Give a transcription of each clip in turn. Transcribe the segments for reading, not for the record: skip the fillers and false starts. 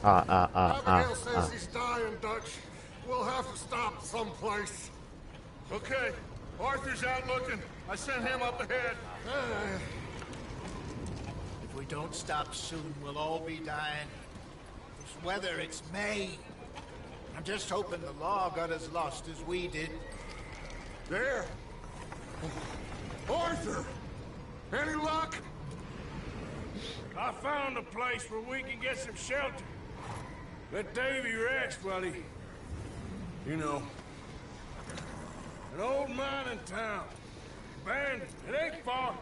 Abigail says he's dying, Dutch. We'll have to stop someplace. Okay, Arthur's out looking. I sent him up ahead. If we don't stop soon, we'll all be dying. This weather, it's May. I'm just hoping the law got as lost as we did. There. Arthur! Any luck? I found a place where we can get some shelter. Let Davy rest while he... You know. An old mining town. Abandoned. It ain't far.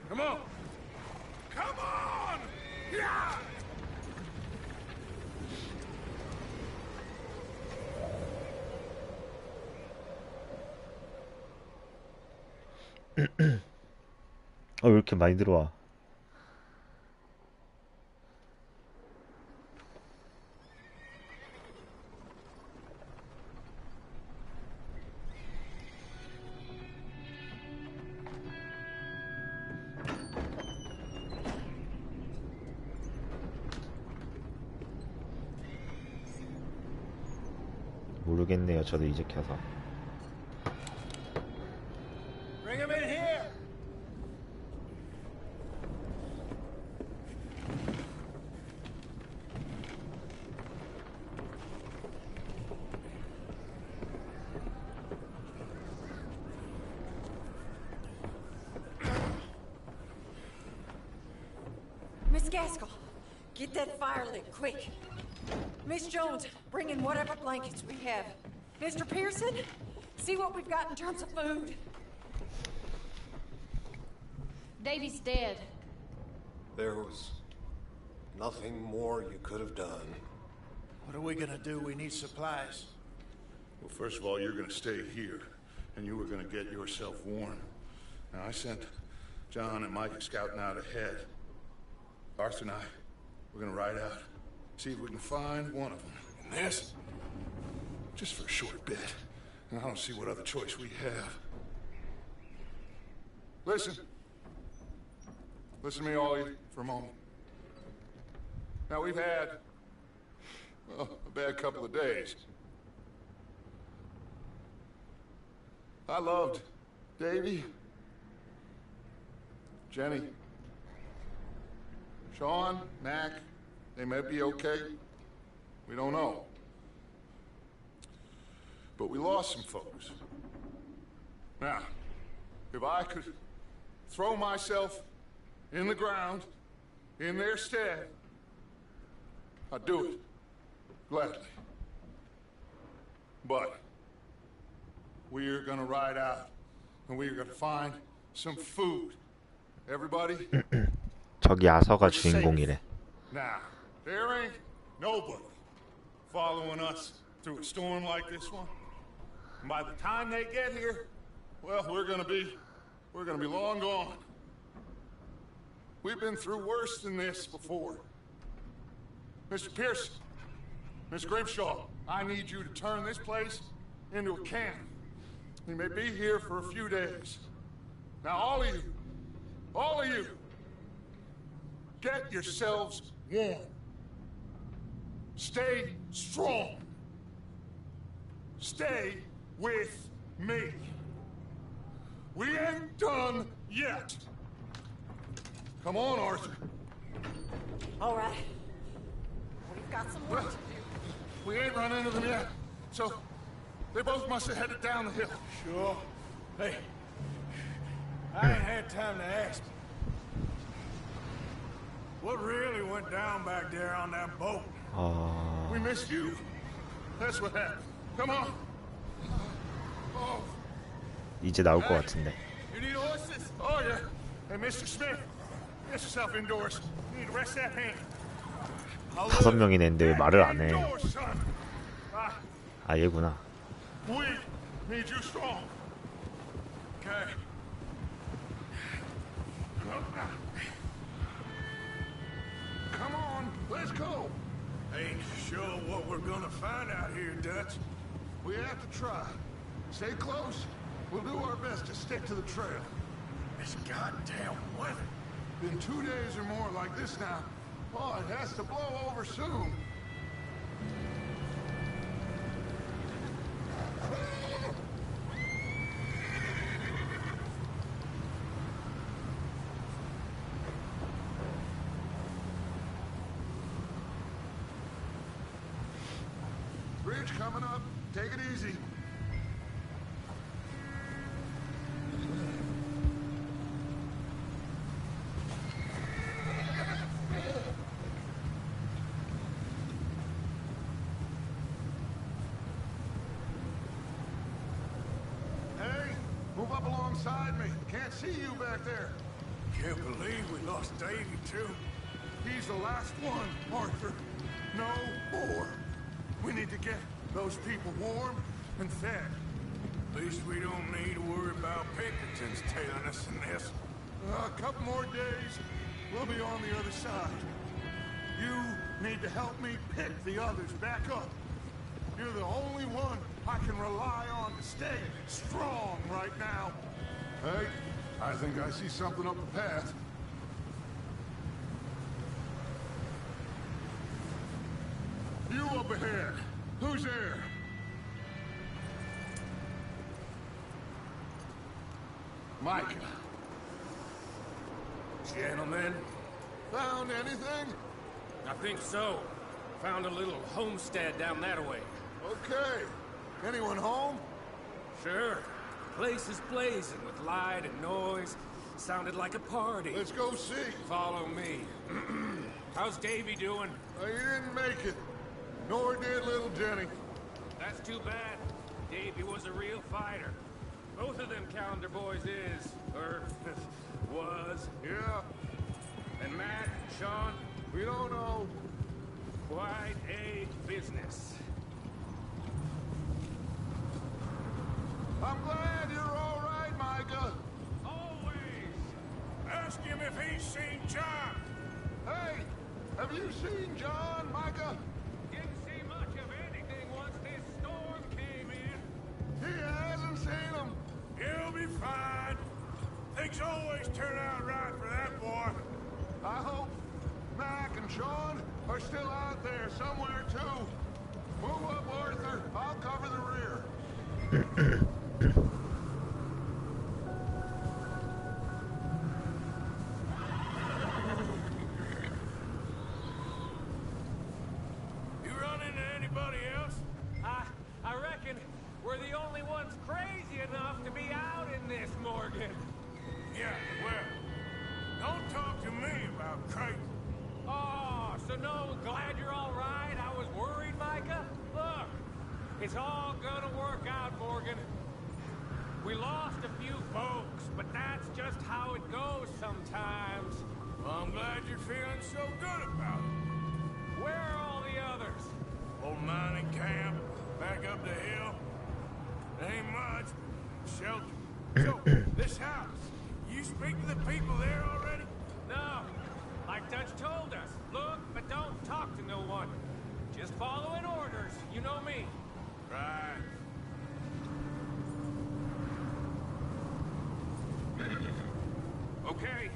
Come on. Come on! Yeah! 왜 이렇게 많이 들어와? 모르겠네요. 저도 이제 켜서. Bring him in here. Miss Gaskell, get that fire lit, quick. Miss Jones, bring in whatever blankets we have. Mr. Pearson, see what we've got in terms of food. Davy's dead. There was nothing more you could have done. What are we gonna do? We need supplies. Well, first of all, you're gonna stay here, and you were gonna get yourself warm. Now, I sent John and Mike scouting out ahead. Arthur and I, we're gonna ride out, see if we can find one of them. And this, just for a short bit. And I don't see what other choice we have. Listen. Listen to me, all of you, for a moment. Now, we've had, well, a bad couple of days. I loved Davy, Jenny, Sean, Mac. They may be okay. We don't know. But we lost some folks. Now, if I could throw myself in the ground, in their stead, I'd do it, gladly. But we're gonna ride out, and we're gonna find some food. Everybody? 저기 아서가 주인공이래. Now, there ain't nobody following us through a storm like this one. And by the time they get here, well, we're gonna be long gone. We've been through worse than this before. Mr. Pearson, Miss Grimshaw, I need you to turn this place into a camp. We may be here for a few days. Now, all of you, get yourselves warm. Stay strong. Stay with me. We ain't done yet. Come on, Arthur. All right. We've got some work to do. We ain't run into them yet, so they both must have headed down the hill. Sure. Hey, I ain't had time to ask. What really went down back there on that boat? We missed you. That's what happened. Come on. Oh. 이제 나올 것 같은데. You need horses? Oh yeah. Hey, Mr. Smith, get yourself indoors. You need to rest that hand. 5명이 냈는데 왜 말을 안 해? 아 얘구나. We need you strong. Okay. Come on, let's go. Ain't sure what we're gonna find out here, Dutch. We have to try. Stay close. We'll do our best to stick to the trail. This goddamn weather. Been 2 days or more like this now. Oh, it has to blow over soon. bridge coming up. Take it easy. Hey, move up alongside me. Can't see you back there. Can't believe we lost Davy, too. He's the last one, Arthur. No more. We need to get those people warm and fed. At least we don't need to worry about Pinkertons tailing us in this. A couple more days, we'll be on the other side. You need to help me pick the others back up. You're the only one I can rely on to stay strong right now. Hey, I think I see something up the path. You up ahead. Who's there? Micah. Gentlemen, Found anything? I think so. Found a little homestead down that way. Okay. Anyone home? Sure. Place is blazing with light and noise. Sounded like a party. Let's go see. Follow me. How's Davy doing? He didn't make it. Nor did little Jenny. That's too bad. Davy was a real fighter. Both of them calendar boys is, or was. Yeah, And Matt, Sean, we don't know. quite a business. I'm glad you're all right, Micah. Always. Ask him if he's seen John. Hey, have you seen John, Micah? Didn't see much of anything once this storm came in. He hasn't seen him. He'll be fine. Things always turn out right for that boy. I hope Mac and Sean are still out there somewhere, too. Move up, Arthur. I'll cover the rear. You run into anybody else? I reckon we're the only ones crazy enough to be out in this, Morgan. Yeah, well, don't talk to me about crazy. Oh, so no, glad you're all right. I was worried, Micah. Look, it's all gonna work out, Morgan. We lost a few folks, but that's just how it goes sometimes. Well, I'm glad you're feeling so good about it. Where are all the others? Old mining camp, back up the hill. Ain't much. Shelter. So, this house, you speak to the people there already? No, like Dutch told us. Look, but don't talk to no one. Just following orders. You know me. Right. Okay,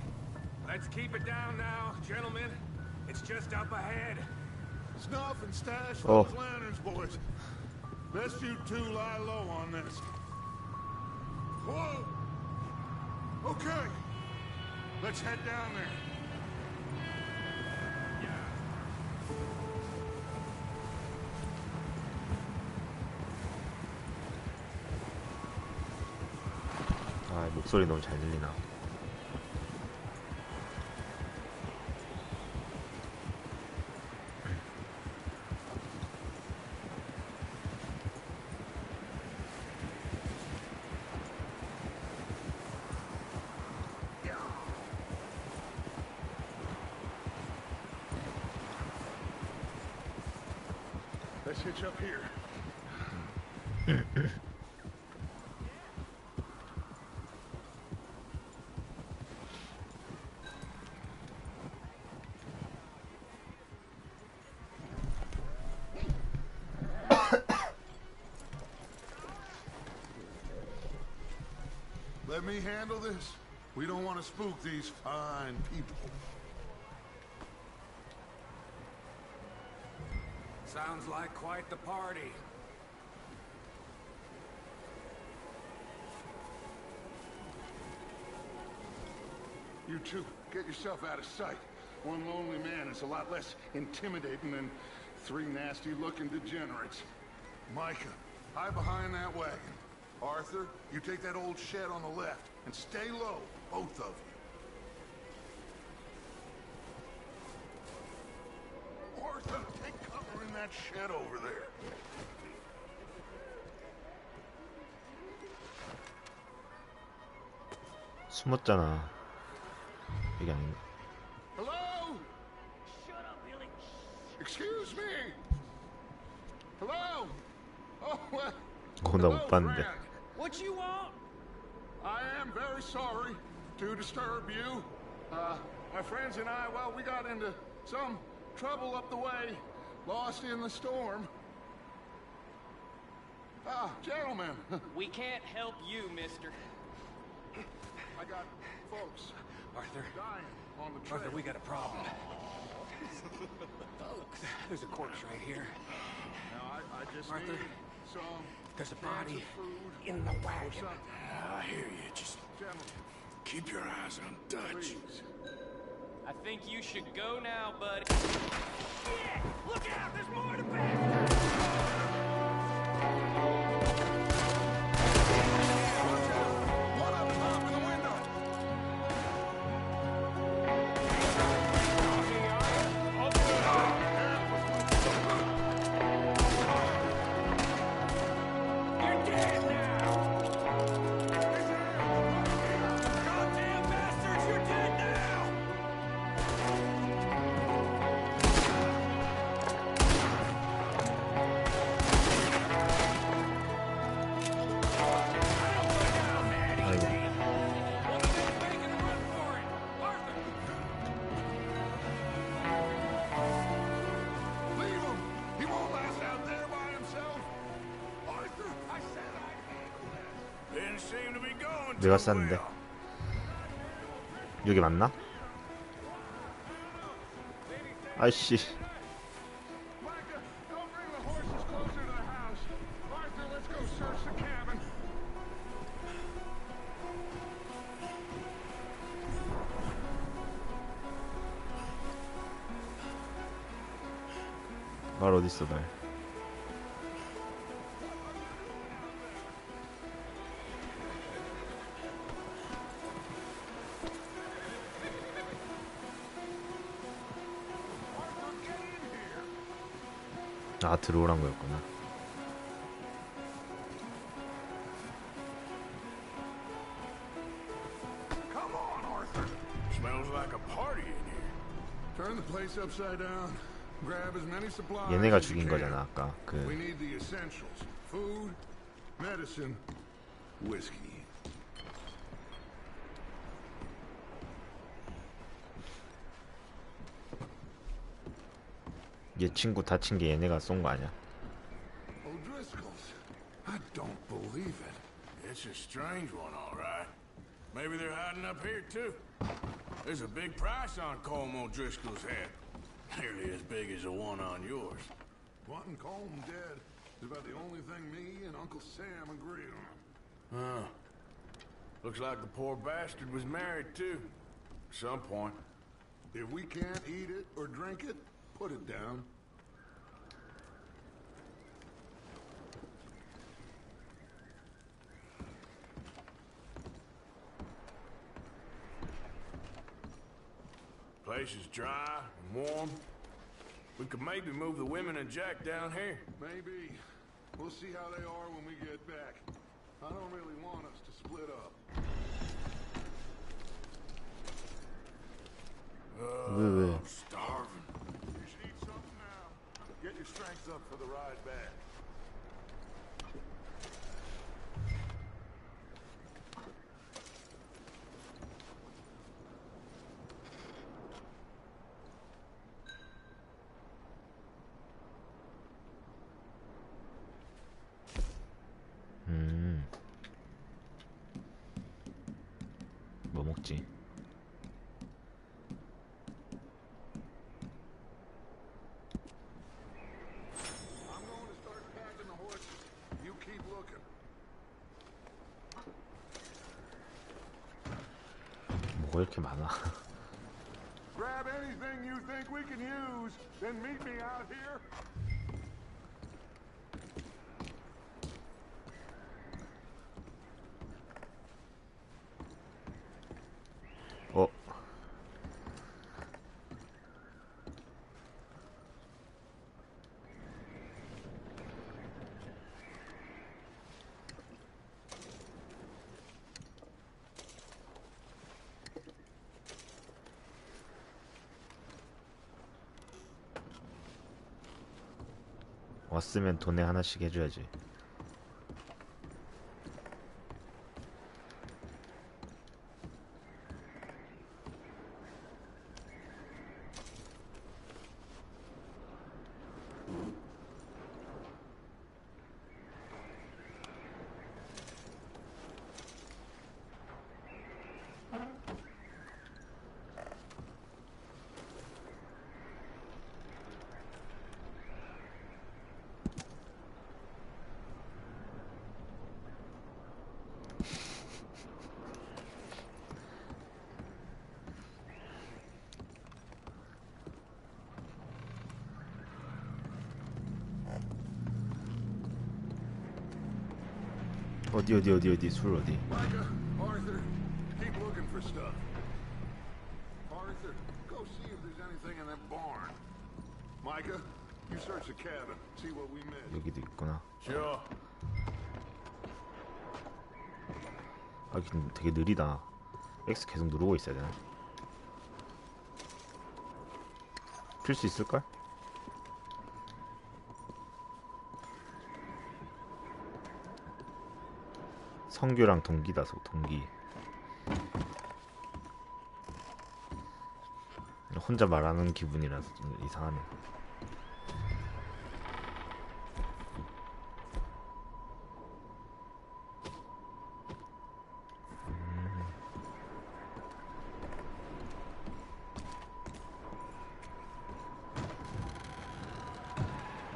let's keep it down now, gentlemen. It's just up ahead. Snuff and stash Oh. those lanterns, boys. Best you two lie low on this. Whoa! Okay. Let's head down there. 아, 목소리 너무 잘 들리나. Let's hitch up here. Let me handle this. We don't want to spook these fine people. Sounds like quite the party. You two, get yourself out of sight. One lonely man is a lot less intimidating than three nasty-looking degenerates. Micah, hide behind that wagon. Arthur, you take that old shed on the left, and stay low, both of you. Arthur, take cover in that shed over there. 숨었잖아. 이게 아닌가? Hello? Shut up, Billy. Excuse me? Hello? Oh, well. 나 못 봤는데. friend. What you want? I am very sorry to disturb you. My friends and I, well, we got into some trouble up the way, lost in the storm. Gentlemen, We can't help you, mister. I got folks Arthur. dying on the trail. Arthur, we got a problem. Folks. There's a corpse right here. Now, I just Arthur, need some there's a cans body of food in the or wagon. something. I hear you. Just Gentlemen, keep your eyes on Dutch. please. I think you should go now, buddy. Yeah! Look out! There's more to pass! One up top in the window. You're dead now! Goddamn bastards, you're dead now! 아이고. One of them's making a run for it! Arthur! Leave him. He won't last out there by himself. Arthur, I said I'd handle this. Didn't seem to be going 내가 too 쌌는데. well. 여기 맞나? 아이씨. Micah, don't bring the horses closer to the house. Arthur, let's go search the cabin. 말 어딨어 말. 아 들어오란 거였구나. Come on, Arthur. Smells like a party in here. Turn the place upside down. Grab as many supplies. 얘네가 as you 죽인 can. 거잖아 아까 We 그 need the essentials. Food, medicine, whiskey. 얘 친구 다친 게 얘네가 쏜 거 아니야? O'Driscoll's. I don't believe it. It's a strange one, all right. Maybe they're hiding up here, too. There's a big price on Colm O'Driscoll's head. Nearly as big as the one on yours. Wanting Colm dead is about the only thing me and Uncle Sam agree on. Huh. Looks like the poor bastard was married, too. At some point. If we can't eat it or drink it, put it down. Place is dry and warm. We could maybe move the women and Jack down here. Maybe. We'll see how they are when we get back. I don't really want us to split up. 왜? I'm starving. You should eat something now. Get your strength up for the ride back. 뭐 먹지? I'm going to start packing the horses. You keep looking. 뭐가 이렇게 많아? Grab anything you think we can use, then meet me out here. 왔으면 돈에 하나씩 해줘야지. 어디 술 어디? Micah, Arthur, keep looking for stuff. Arthur, go see if there's anything in that barn. Micah, you search the cabin, see what we missed. 여기도 있구나. Sure. 하긴 되게 느리다. X 계속 누르고 있어야 되나? 필 수 있을걸? 성규랑 동기다. 동기. 혼자 말하는 기분이라서 좀 이상하네.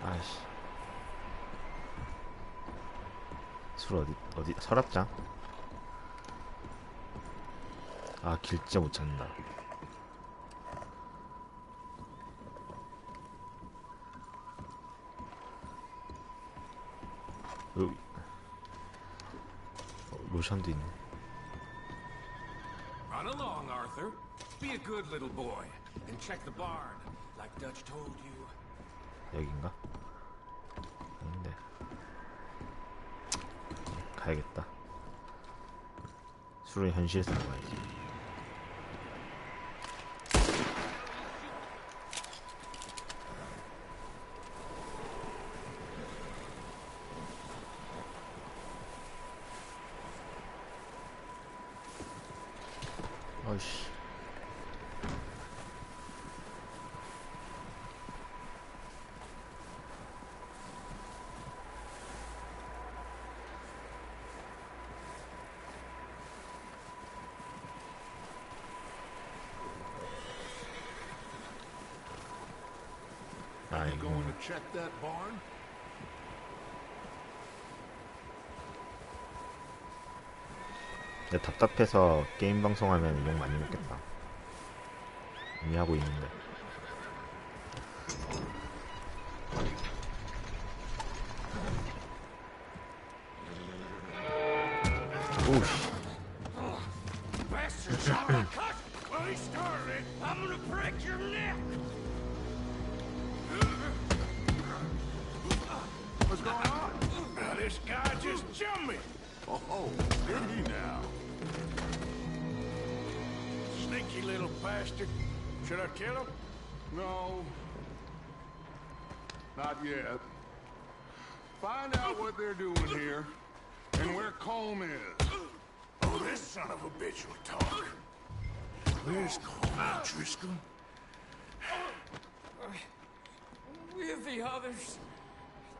아이씨. 술 어디 서랍장? 아, 길 진짜 못 찾는다. 여기 로션도 있네. Run along, Arthur. Be a good little boy and check the barn, like Dutch told you. 여긴가? 아닌데. 가야겠다. 술은 현실에서 먹어야지. 어이씨. You going to check that barn? 근데 답답해서 게임 방송하면 욕 많이 먹겠다. 이미 하고 있는데. 오우씨. Bastards out of the cut! Well, he started it. I'm gonna break your neck! What's going on? Now, this guy just jumped me. Oh, did he now? Sneaky little bastard. Should I kill him? No. Not yet. Find out what they're doing here and where Colm is. Oh, this son of a bitch will talk. Where's Colm Driscoll? With the others.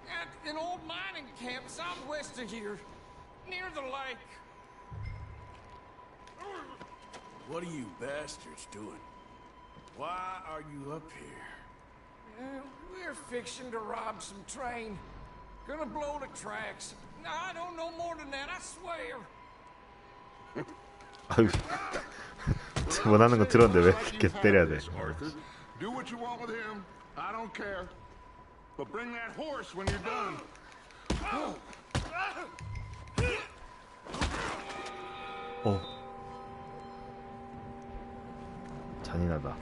At an old mining camp southwest of here. Near the lake. What are you bastards doing? Why are you up here? We're fixing to rob some train. Gonna blow the tracks. I don't know more than that, I swear. 아유. 원하는 거 들었는데 왜 계속 때려야 돼? Arthur, do what you want with him. I don't care. But bring that horse when you're done. 잔인하다.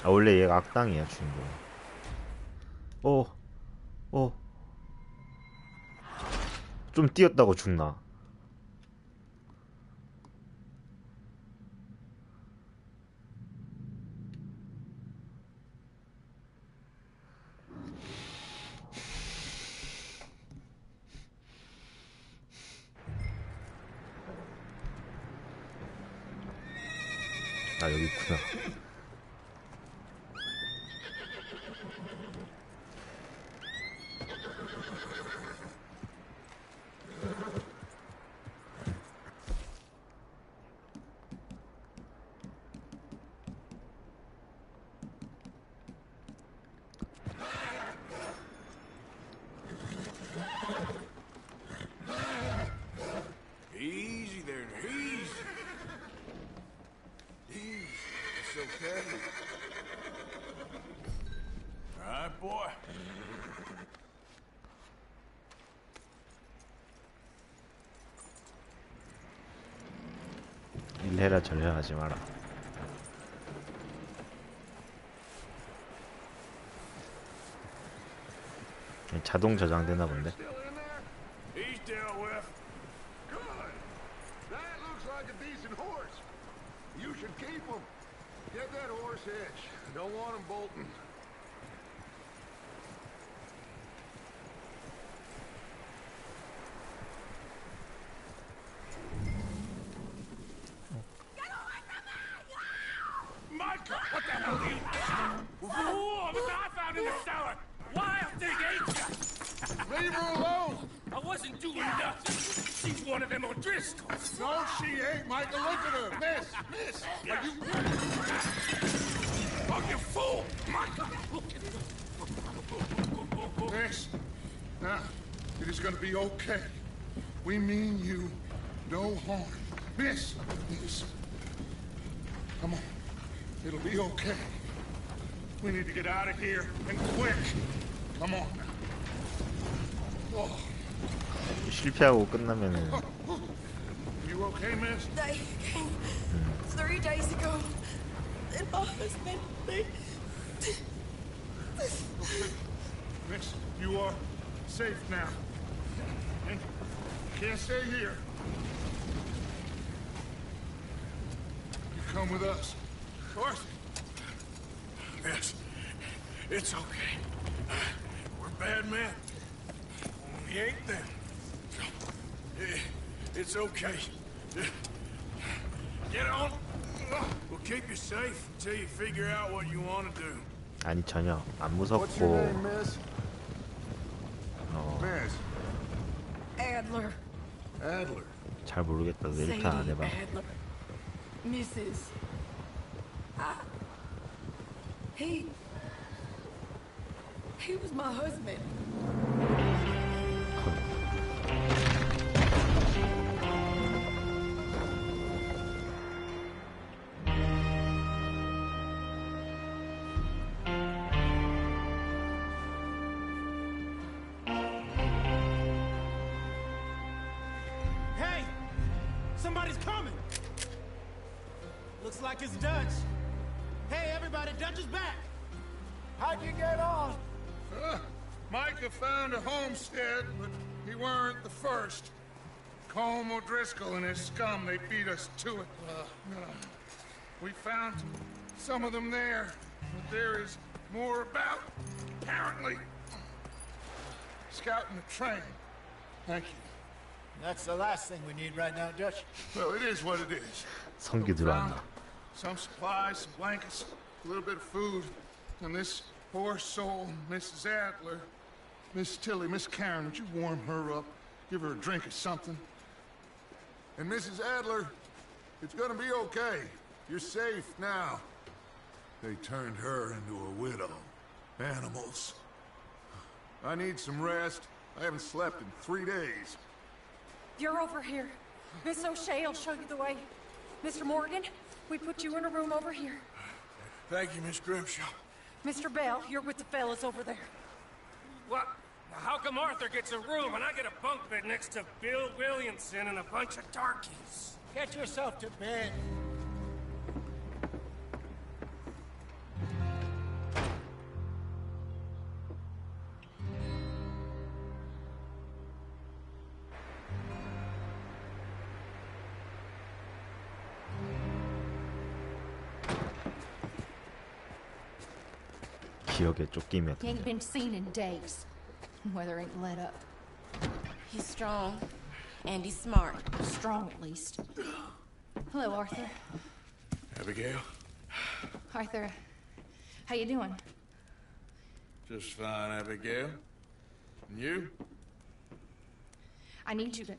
아 원래 얘가 악당이야 주인공. 좀 뛰었다고 죽나? 아 여기 있구나. Easy there, easy. Easy. It's okay. All right, boy. 일해라 절해라 하지 마라. 자동 저장되나 본데. He's dealt with. Good. That looks like a decent horse. You should keep him. Get that horse hitched. Don't want him bolting. Micah, what the hell are you? Whoa, look what I found in the cellar. Wild thing, ain't ya? Leave her alone. I wasn't doing nothing. She's one of them O'Driscolls. No, she ain't, Michael. Look at her. Miss. Are you... Oh, you fool! Micah! Miss. Now, it is going to be okay. We mean you no harm. Miss. Come on. It'll be okay. We need to get out of here, and quick. Come on. Oh. 실패하고 끝나면은 You okay, miss? They came 3 days ago. And my husband, Miss, you are safe now. And you can't stay here. You come with us. Arthur. Yes, it's okay. We're bad men. We ain't them. It's okay. Get on. We'll keep you safe until you figure out what you want to do. 아니 전혀 안 What's your 무섭고 name, miss? Miss. Adler. Adler. 잘 모르겠다. Sadie 일단 안 해봐. Adler. Mrs. He was my husband. Hey! Somebody's coming! Looks like it's Dutch. Hey, everybody, Dutch is back! How'd you get on? Micah found a homestead, but he weren't the first. Colm O'Driscoll and his scum, they beat us to it. We found some of them there, but there is more about, apparently. Scouting the train. Thank you. That's the last thing we need right now, Dutch. Well, it is what it is. 성기 들어왔나? Some supplies, some blankets, a little bit of food, and this poor soul, Mrs. Adler, Miss Tilly, Miss Karen, would you warm her up? Give her a drink or something? And Mrs. Adler, it's gonna be okay. You're safe now. They turned her into a widow. Animals. I need some rest. I haven't slept in 3 days. You're over here. Miss O'Shea will show you the way. Mr. Morgan, we put you in a room over here. Thank you, Miss Grimshaw. Mr. Bell, you're with the fellas over there. What? How come Arthur gets a room and I get a bunk bed next to Bill Williamson and a bunch of darkies? Get yourself to bed. 기억에 쫓기며. He ain't been seen in days. Weather ain't let up. He's strong, and he's smart. Strong, at least. Hello, Arthur. Abigail? Arthur, how you doing? Just fine, Abigail. And you? I need you to...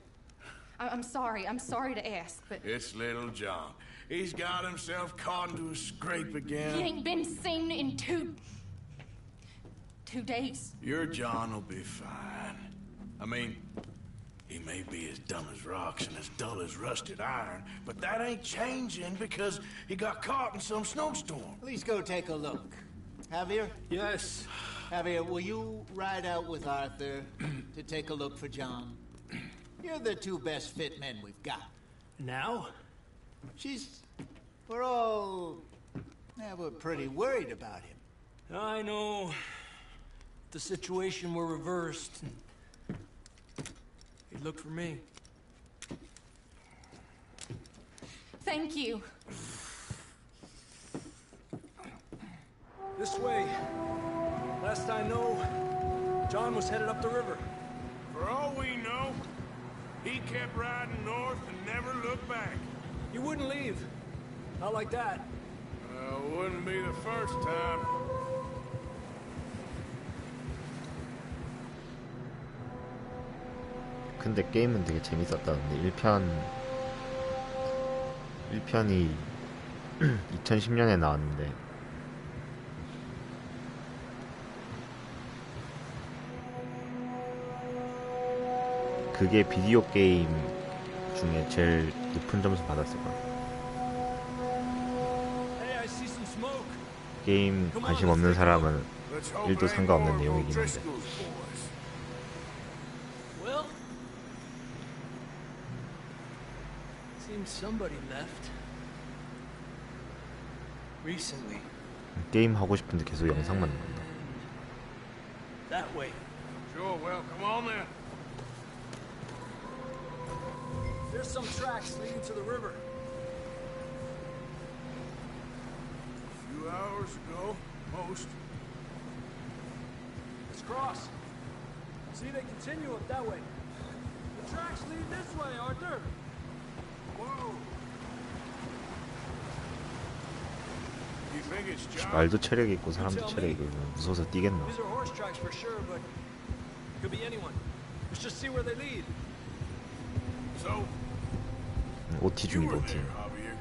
I'm sorry to ask, but... It's little John. He's got himself caught into a scrape again. He ain't been seen in two days. Your John will be fine. I mean, he may be as dumb as rocks and as dull as rusted iron, but that ain't changing because he got caught in some snowstorm. Please go take a look. Javier? Yes. Javier, will you ride out with Arthur to take a look for John? You're the two best fit men we've got. Now? We're pretty worried about him. I know. The situation were reversed. He looked for me. Thank you. This way. Last I know, John was headed up the river. For all we know, he kept riding north and never looked back. He wouldn't leave. Not like that. Wouldn't be the first time. 근데 게임은 되게 재밌었다는데 1편이 2010년에 나왔는데 그게 비디오 게임 중에 제일 높은 점수 받았을 거야. 게임 관심 없는 사람은 1도 상관없는 내용이긴 한데. Well, seems somebody left. Recently. 게임 하고 싶은데 계속 영상만 나온다. That way. Sure, well, come on then. There's some tracks leading to the river. A few hours ago, most. Let's cross. See, they continue up that way. The tracks lead this way, Arthur. Whoa. You think it's John? 말도 체력 있고 사람도 체력 있고 무서워서 뛰겠나. These are horse tracks for sure, but could be anyone. Let's just see where they lead. So, OT you 중이다 were OT. there, Javier.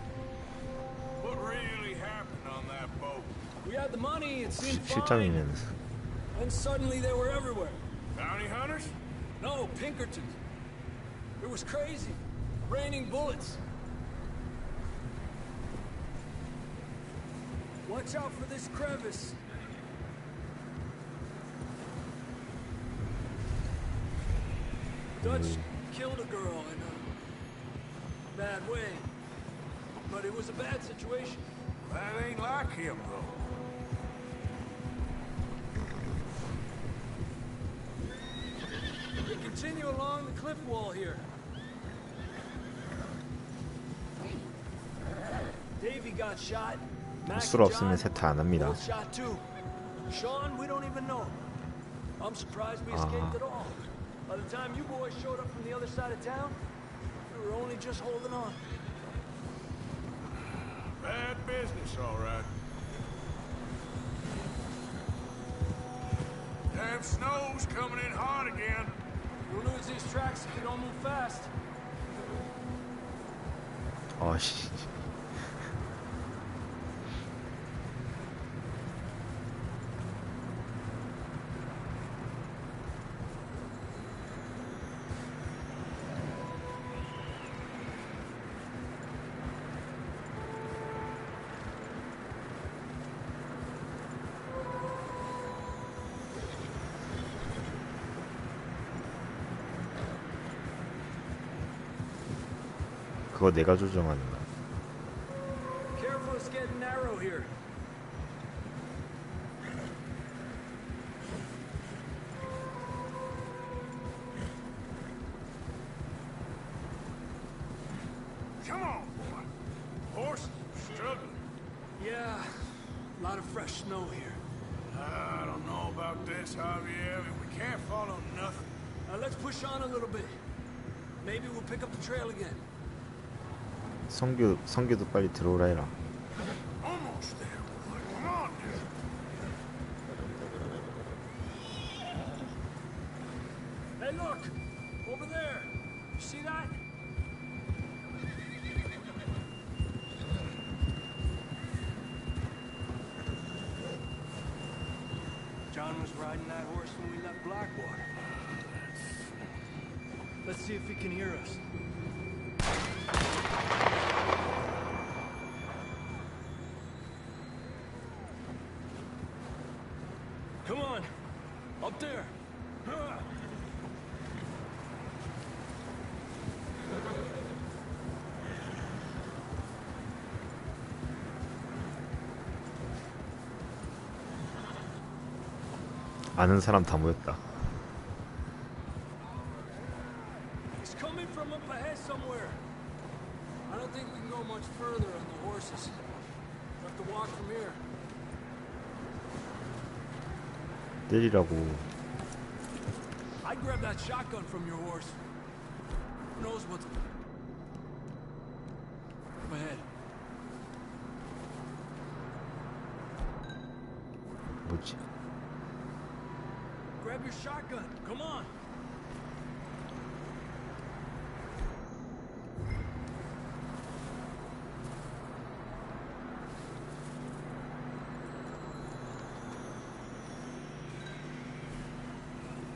What really happened on that boat? We had the money, it seemed fine. 실장이면 And suddenly they were everywhere. Bounty hunters? No, Pinkertons. It was crazy. Raining bullets. Watch out for this crevice. Dutch killed a girl in a bad way. But it was a bad situation. That ain't like him, though. We continue along the cliff wall here. Davey got shot. 술 없으면 세타 안 합니다. Shot too. Sean, we don't even know. I'm surprised we escaped at all. By the time you boys showed up from the other side of town, we were only just holding on. Bad business, all right. Damn snow's coming in hard again. We'll lose these tracks if we don't move fast. 아씨. 그거 내가 조정하는 거야. Careful, it's getting narrow here. Come on, boy. Horses struggling. Yeah, a lot of fresh snow here. Javier. We can't follow nothing. Let's push on a little bit. Maybe we'll pick up the trail again. 성규도 빨리 들어오라 해라. Almost there, boy. Come on, dude. Hey, look! Over there! You see that? John was riding that horse when we left Blackwater. Let's see if he can hear us. Come on! Up there! 아는 사람 다 모였다. It's coming from up ahead somewhere. I don't think we can go much further on the horses. We'll have to walk from here. 때리라고. I'd grab that shotgun from your horse. Who knows what's up ahead? 뭐지? Grab your shotgun. Come on.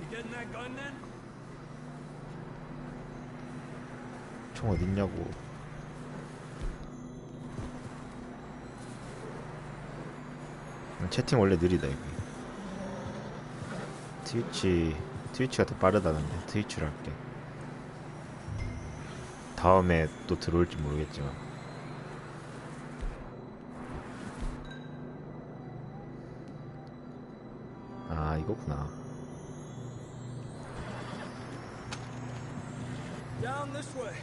You getting that gun then? 총 어딨냐고. 채팅 원래 느리다 이거. 트위치가 더 빠르다는데 트위치를 할게. 다음에 또 들어올지 모르겠지만. 아 이거구나. Down this way.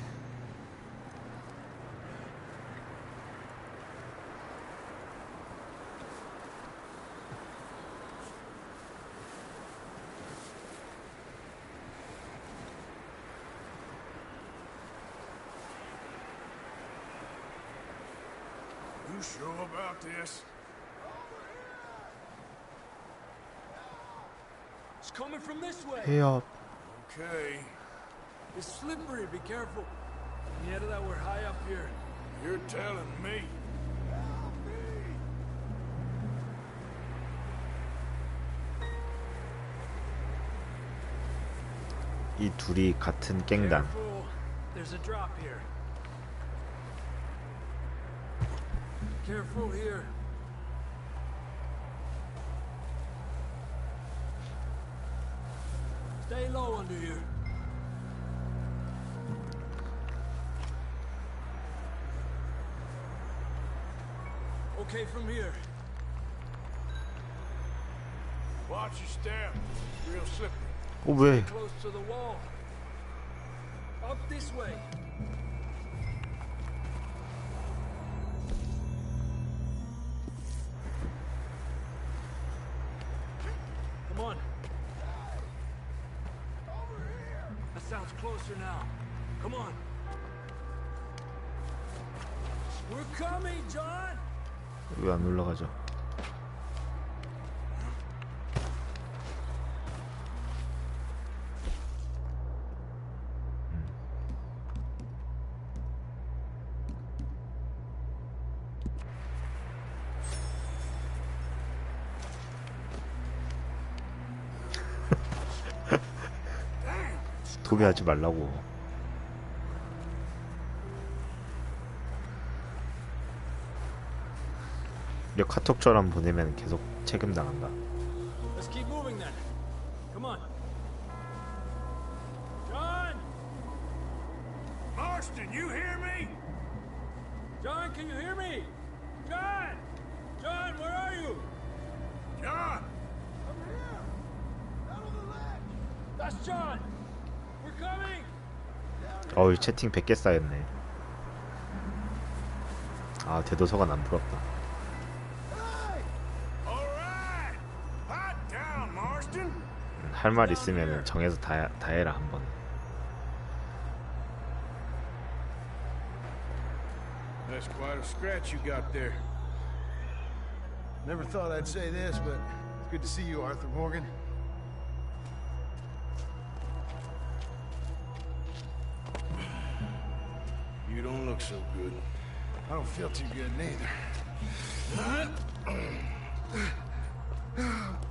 You sure about this? It's coming from this way. 해협. Okay. It's slippery. Be careful. Yeah, that we're high up here. You're telling me. 이 둘이 같은 갱단. Careful. There's a drop here. Careful here. Stay low under here. Okay, from here. Watch your step. It's real slippery. 어 왜? Close to the wall. Up this way. Come on. That sounds closer now. Come on. We're coming, John. 왜 안 올라가죠? 도배하지 말라고. 이거 카톡처럼 보내면 계속 책임당한다. Let's keep moving then. Come on. John! Marston, you hear me? John, can you hear me? John! John, where are you? John! I'm here. Down on the ledge. That's John. We're coming. 어이 채팅 100개 쌓였네. 아 대도서관 안 부럽다. All right. Hot down, Marston. 할 말 있으면 정해서 다 해라 한번. That's quite a scratch you got there. Never thought I'd say this, but it's good to see you, Arthur Morgan. You don't look so good. I don't feel too good neither.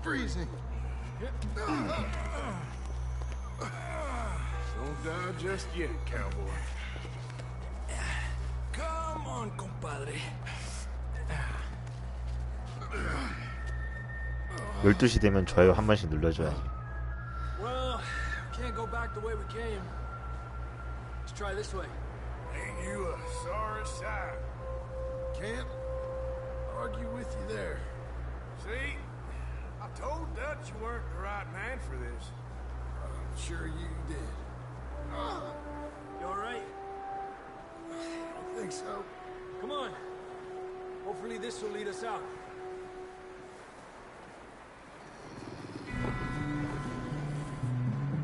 Freezing. Don't die just yet, cowboy. Come on, compadre. 12시 되면 좋아요 한 번씩 눌러줘야지. Well, can't go back the way we came. Let's try this way. Ain't you a sorry sight? Can't argue with you there. See? I told Dutch you weren't the right man for this. I'm sure you did. You all right? I think so. Come on. Hopefully this will lead us out.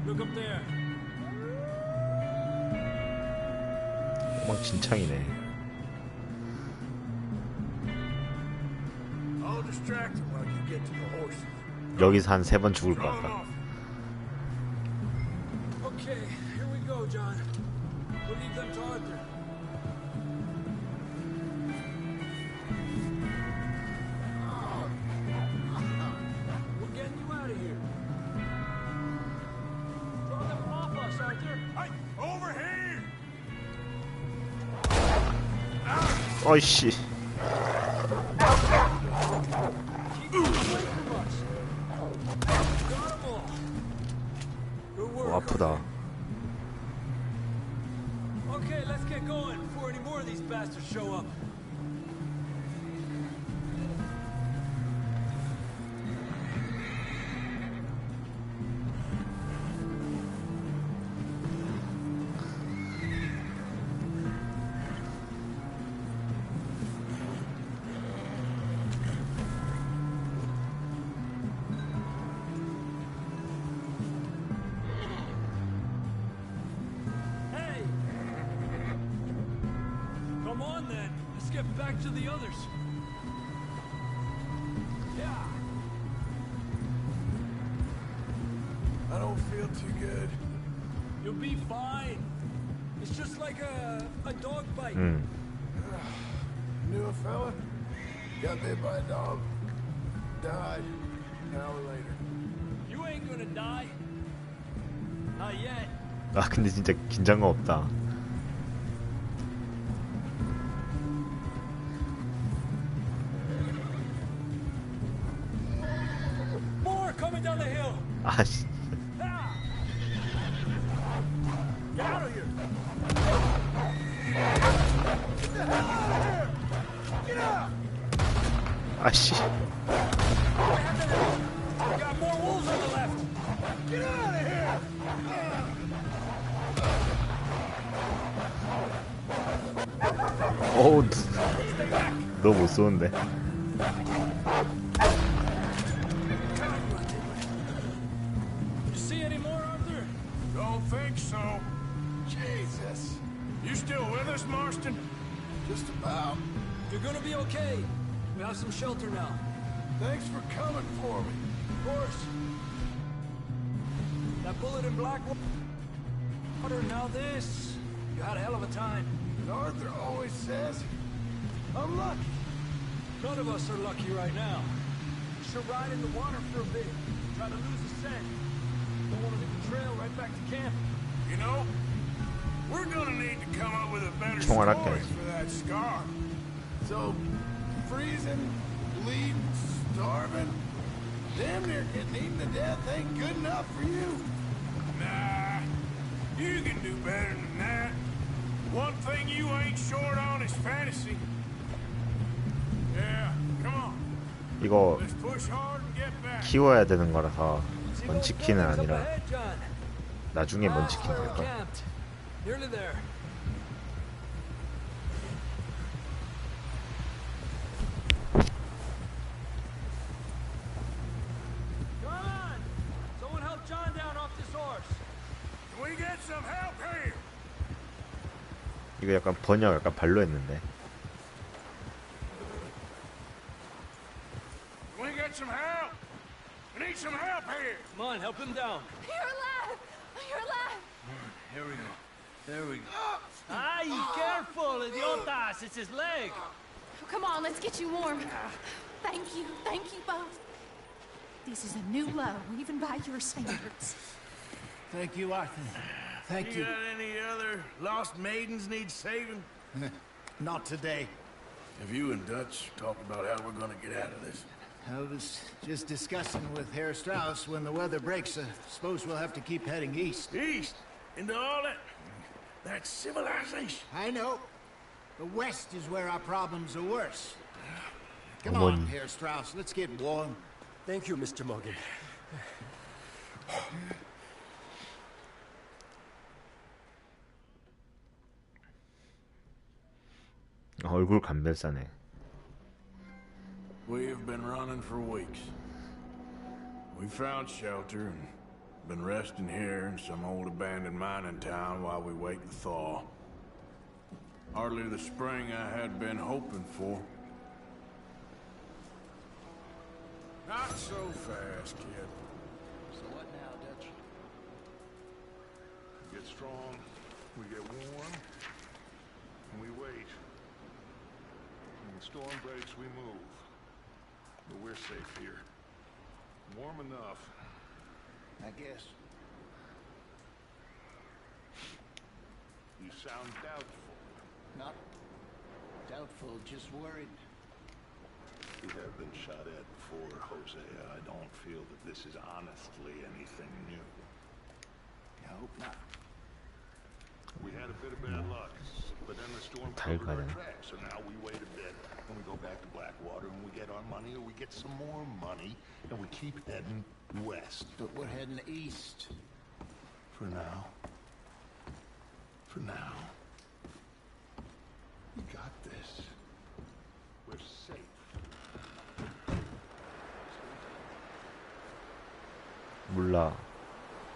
Look up there. 엉망진창이네. I'll distract him while you get to the horses. 여기서 한 3번 죽을 것 같다. Okay, here we go, John. We'll leave them to Arthur. We're getting you out of here. Throw them off us, Arthur. Hey, over here! 어이씨. Keep them away from us. Got them all. Good work. 오, 아프다. Okay, let's get going before any more of these bastards show up. Hey! Come on then. Let's get back to the others. Yeah. I don't feel too good. You'll be fine. It's just like a dog bite. 음. Knew a fella? Got bit by a dog. Died an hour later. You ain't gonna die. Not yet. 아 근데 진짜 긴장감 없다. More coming down the hill. 아씨. Ah! Get out of here. Get the hell out of here. Get out. 아씨. We got more wolves on the left. Get out of here. 어우. 너 못 쏘는데. You see any more, Arthur? Don't think so. Jesus. You still with us, Marston? Just about. You're gonna be okay. We have some shelter now. Thanks for coming for me. Of course. That bullet in Blackwater, now this. You had a hell of a time. And Arthur always says, I'm lucky. None of us are lucky right now. We should ride in the water for a bit. Try to lose the scent. Don't want to leave the trail right back to camp. You know, we're gonna need to come up with a better 총알 story 아껴야지. for that scar. So, freezing, bleeding, starving, damn near getting eaten to death ain't good enough for you. Nah, you can do better than that. One thing you ain't short on is fantasy. Yeah, come on. 이거 Let's push hard and get back. 키워야 되는 거라서 See those 먼치킨은 buildings up 아니라 ahead, John? 나중에 That's 먼치킨 where 될 we're 거야. camped. Nearly there. Come on! Someone help John Can we get some help here? 이거 약간 번역 약간 발로 했는데. Can we get some help? We need some help here. Come on, help him down. You're alive! You're alive! Here we go. There we go. Ay, careful, idiotas. It's his leg. Oh, come on, let's get you warm. Thank you both. This is a new low, even by your standards. Thank you, Arthur. Thank you. Got any other lost maidens need saving? Not today. Have you and Dutch talked about how we're gonna get out of this? I was just discussing with Herr Strauss when the weather breaks. Suppose we'll have to keep heading east. East? Into all that civilization? I know. The west is where our problems are worse. Come 어머니. on, Herr Strauss. Let's get warm. Thank you, Mr. Morgan. 얼굴 감별사네. We have been running for weeks. We found shelter and been resting here in some old abandoned mining town while we wait the thaw. Hardly the spring I had been hoping for. Not so fast, kid. So what now, Dutch? We get strong, we get warm, and we wait. When the storm breaks, we move. But we're safe here. Warm enough. I guess. You sound doubtful. Not doubtful, just worried. We have been shot at before, Hosea. I don't feel that this is honestly anything new. I hope not. We had a bit of bad luck, but then the storm covered our tracks, so now we wait a bit, and we go back to Blackwater, and we get our money, or we get some more money, and we keep heading west. But we're heading east. For now. For now. We got this. We're safe. 몰라.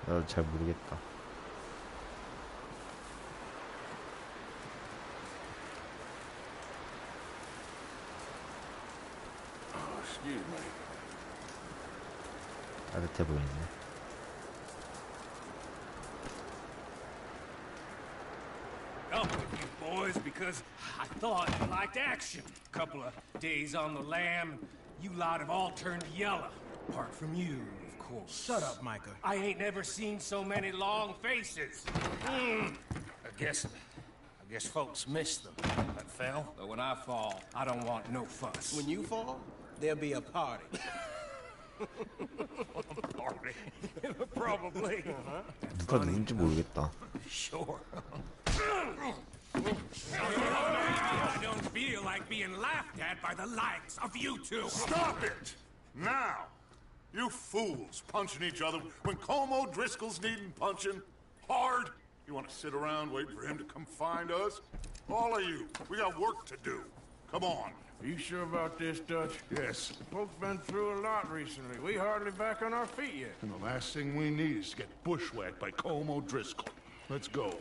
나도 잘 모르겠다. Excuse me. 따뜻해 보이네. Up with you boys because I thought you liked action. Couple of days on the lam, you lot have all turned yellow. Apart from you, of course. Shut up, Micah. I ain't never seen so many long faces. I guess folks miss them. That fell. But when I fall, I don't want no fuss. When you fall, there'll be a party. Party? Probably. 누가 누군지 모르겠다. Sure. I don't feel like being laughed at by the likes of you two. Stop it! Now! You fools punching each other when Como Driscoll's needing punching. Hard! You want to sit around waiting for him to come find us? All of you, we got work to do. Come on. Are you sure about this, Dutch? Yes. Folks been through a lot recently. We hardly back on our feet yet. And the last thing we need is to get bushwhacked by Como Driscoll. Let's go.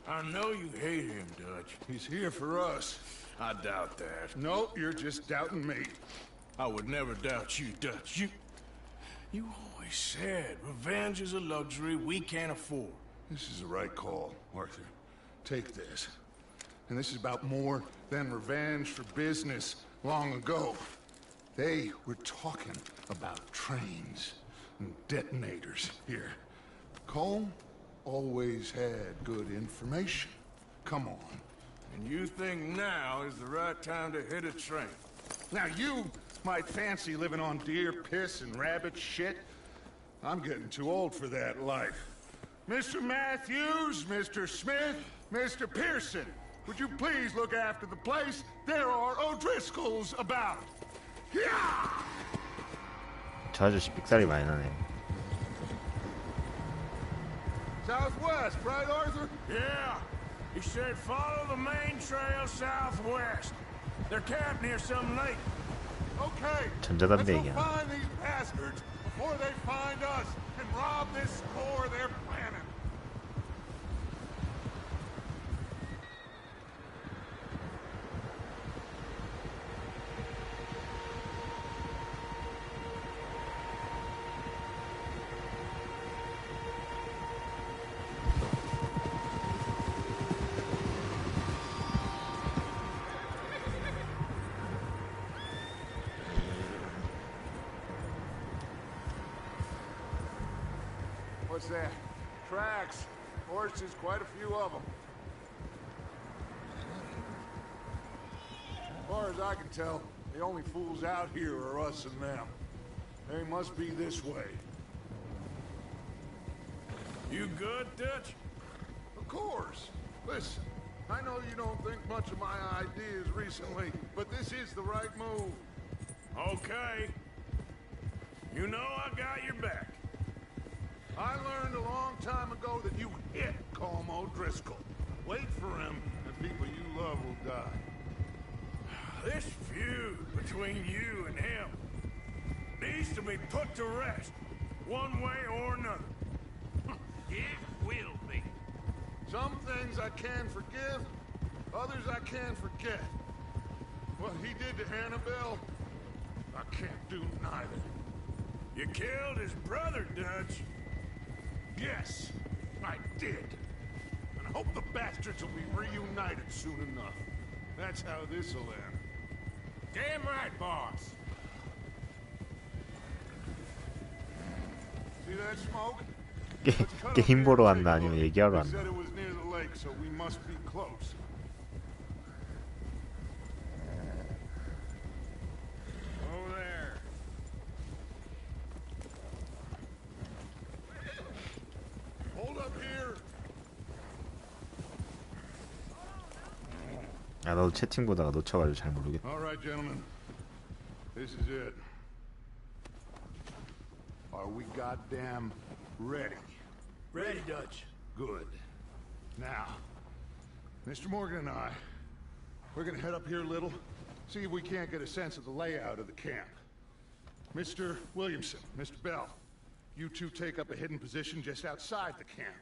I know you hate him, Dutch. He's here for us. I doubt that. No, you're just doubting me. I would never doubt you, Dutch. You always said revenge is a luxury we can't afford. This is the right call, Arthur. Take this. And this is about more than revenge for business long ago. They were talking about trains and detonators here. Colm always had good information. Come on. And you think now is the right time to hit a train? Now you might fancy living on deer piss and rabbit shit. I'm getting too old for that life. Mr. Matthews, Mr. Smith, Mr. Pearson, would you please look after the place? There are O'Driscolls about. Yeah! 저 아저씨 삑살이 많이 나네. Southwest, right, Arthur? Yeah. He said follow the main trail southwest. They're camped near some lake. Okay. 전자담배 Let's go 얘기야. find these bastards before they find us and rob this store they're planning. What's that? Tracks. Horses, quite a few of them. As far as I can tell, the only fools out here are us and them. They must be this way. You good, Dutch? Of course. Listen, I know you don't think much of my ideas recently, but this is the right move. Okay. You know I got your back. I learned a long time ago that you hit Colm O'Driscoll. Wait for him, and people you love will die. This feud between you and him needs to be put to rest, one way or another. It will be. Some things I can forgive, others I can't forget. What he did to Annabelle, I can't do neither. You killed his brother, Dutch. Yes, I did. And I hope the bastards will be reunited soon enough. That's how this'll end. Damn right, boss. See that smoke? 게임 보러 왔나 아니면 얘기하러 They said 왔나? it was near the lake, so we must be close. Over there. Hold up here. 아 나도 채팅 보다가 놓쳐가지고 잘 모르겠다. All right, gentlemen. This is it. Are we goddamn ready? Ready, Dutch. Good. Now, Mr. Morgan and I, we're gonna head up here a little, see if we can't get a sense of the layout of the camp. Mr. Williamson, Mr. Bell, you two take up a hidden position just outside the camp.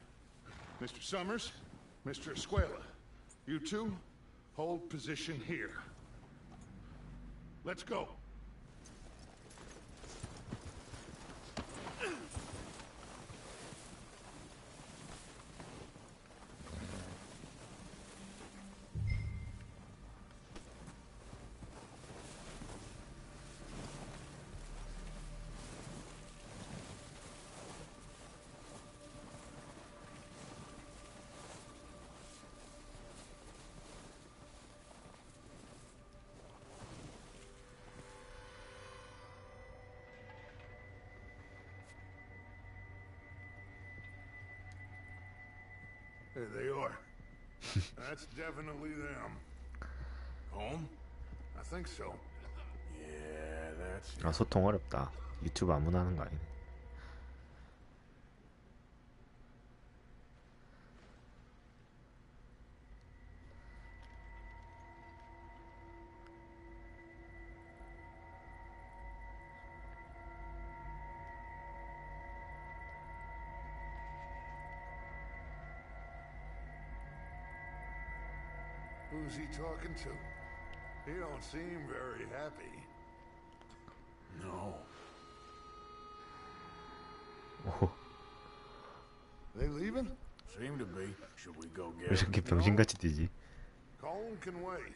Mr. Summers, Mr. Escuela, you two hold position here. Let's go. There they are. That's definitely them. Home? I think so. Yeah, that's... 아 소통 어렵다. 유튜브 아무나 하는 거 아니네. Who's he talking to? He don't seem very happy. No. 오, They leaving? Seem to be. Should we go 왜 get 이렇게 병신같이 뛰지? Colm can wait.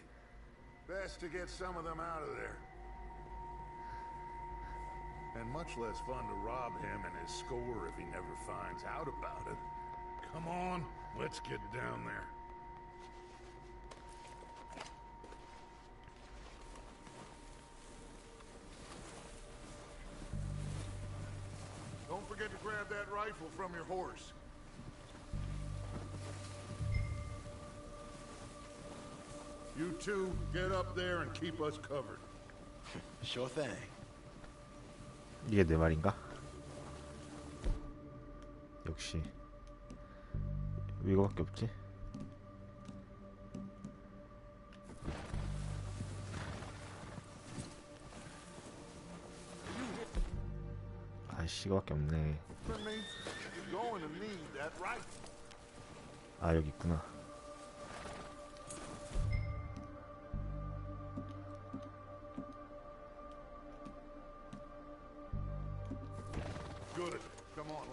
Best to get some of them out of there. And much less fun to rob him and his score if he never finds out about it. Come on, let's get down there. Don't forget to grab that rifle from your horse. You two, get up there and keep us covered. Sure thing. 이게 내 말인가? 역시 이거밖에 없지? 아이씨 이거밖에 없네. 아 여기 있구나.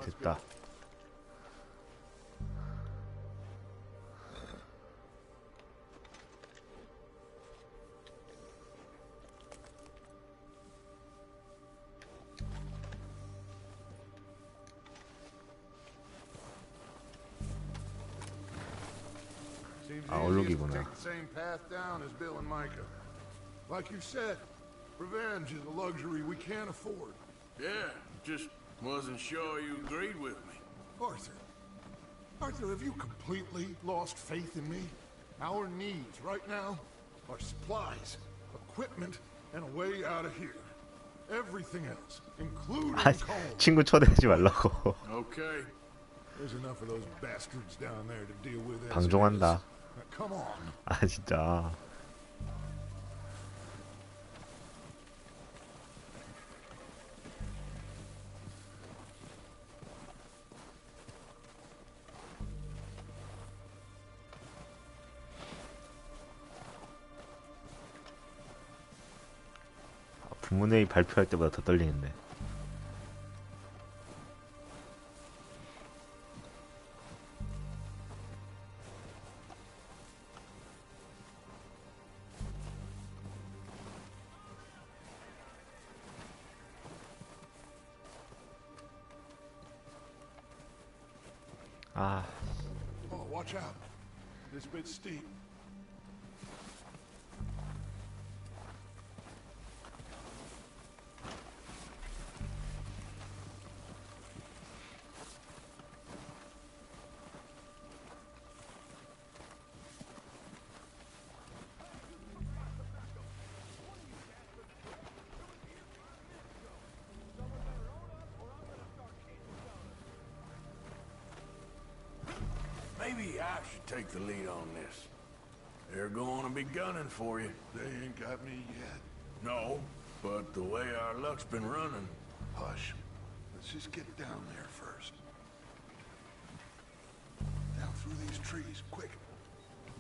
됐다. 아, 얼룩이구나. Take the same path down as Bill and Micah. Like you said, revenge is a luxury we can't afford. Yeah, just wasn't sure you agreed with me. Arthur, have you completely lost faith in me? Our needs right now are supplies, equipment, and a way out of here. Everything else, including coal. 친구 초대하지 말라고. Okay. There's enough of those bastards down there to deal with. 방종한다. Come on. 아, 진짜. 부문회의 발표할 때보다 더 떨리는데. 아. Oh, watch out. This bit's steep. Maybe I should take the lead on this. They're going to be gunning for you. They ain't got me yet. No, but the way our luck's been running. Hush. Let's just get down there first. Down through these trees, quick.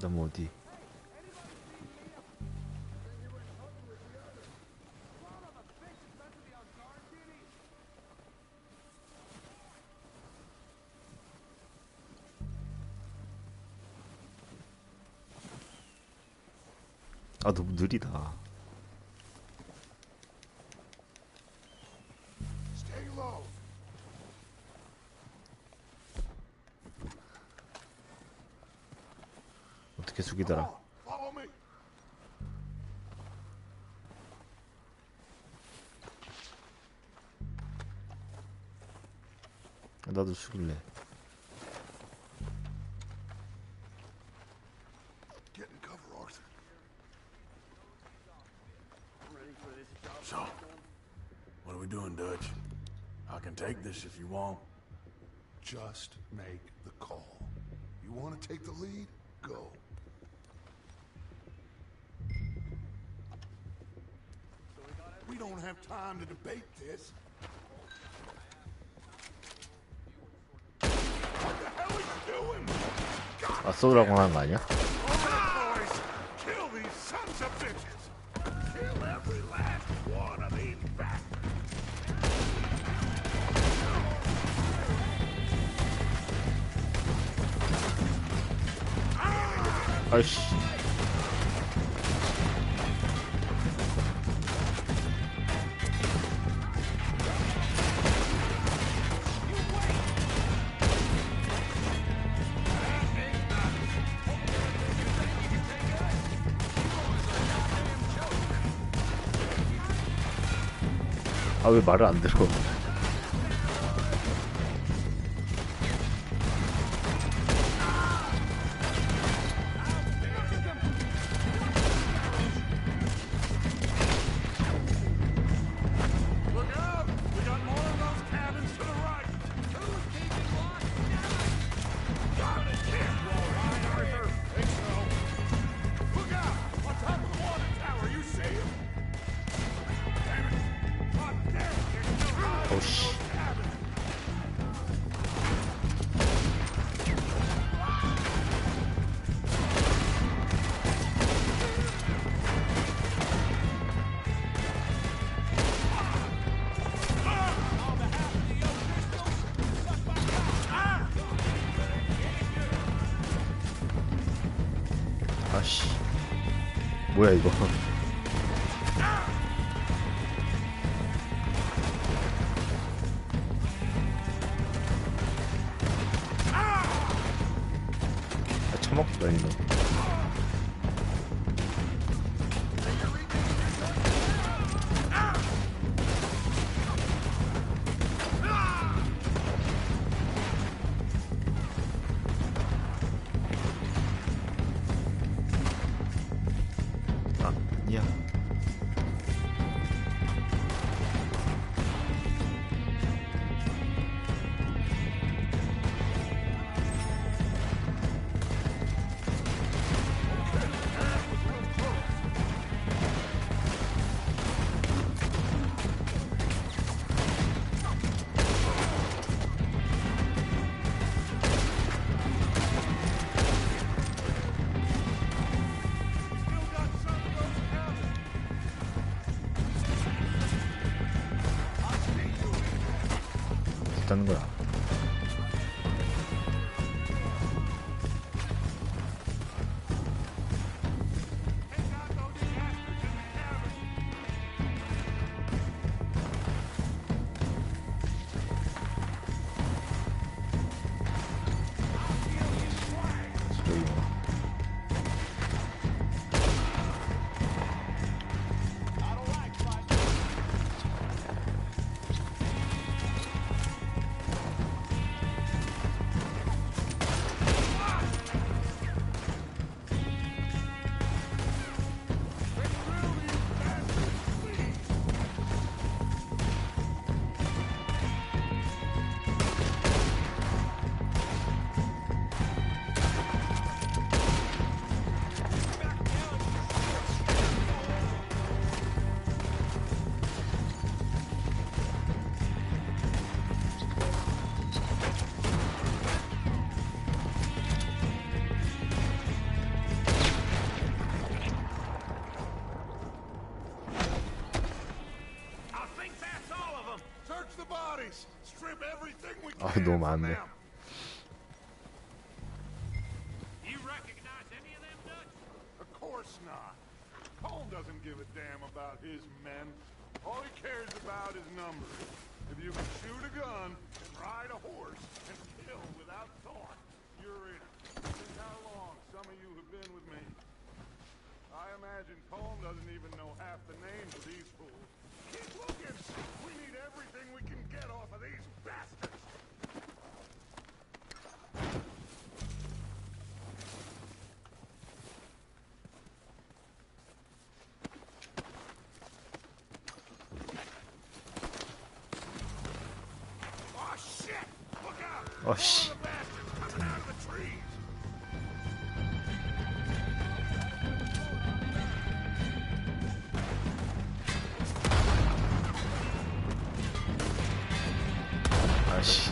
너무 어디? 아, 너무 느리다. Stay low. 어떻게 숙이더라? Follow me. 나도 숙일래. Get in cover, Arthur. So, what are we doing, Dutch? I can take this if you want. Just make the call. You want to take the lead? Go. We don't have time to debate this. What the hell are you doing? 아, 쏘라고 하는 거 아니야? Boys, kill these sons of bitches. Kill every last one of these bastards. 아이씨. 아, 왜 말을 안 들어? 어우씨. 아씨. 뭐야 이거? 처먹고 다니네. 하는 거야? 아, 너무 많네. You recognize any of them Dutch? Of course not. Colm doesn't give a damn about his men. All he cares about is numbers. If you can shoot a gun and ride a horse and kill without thought, you're in it. Think how long some of you have been with me. I imagine Colm doesn't even know half the names of these fools. Keep looking! We need everything we can get off of these bastards! Oh shit! Look out! 어, 씨. Coming out of the trees! 아씨.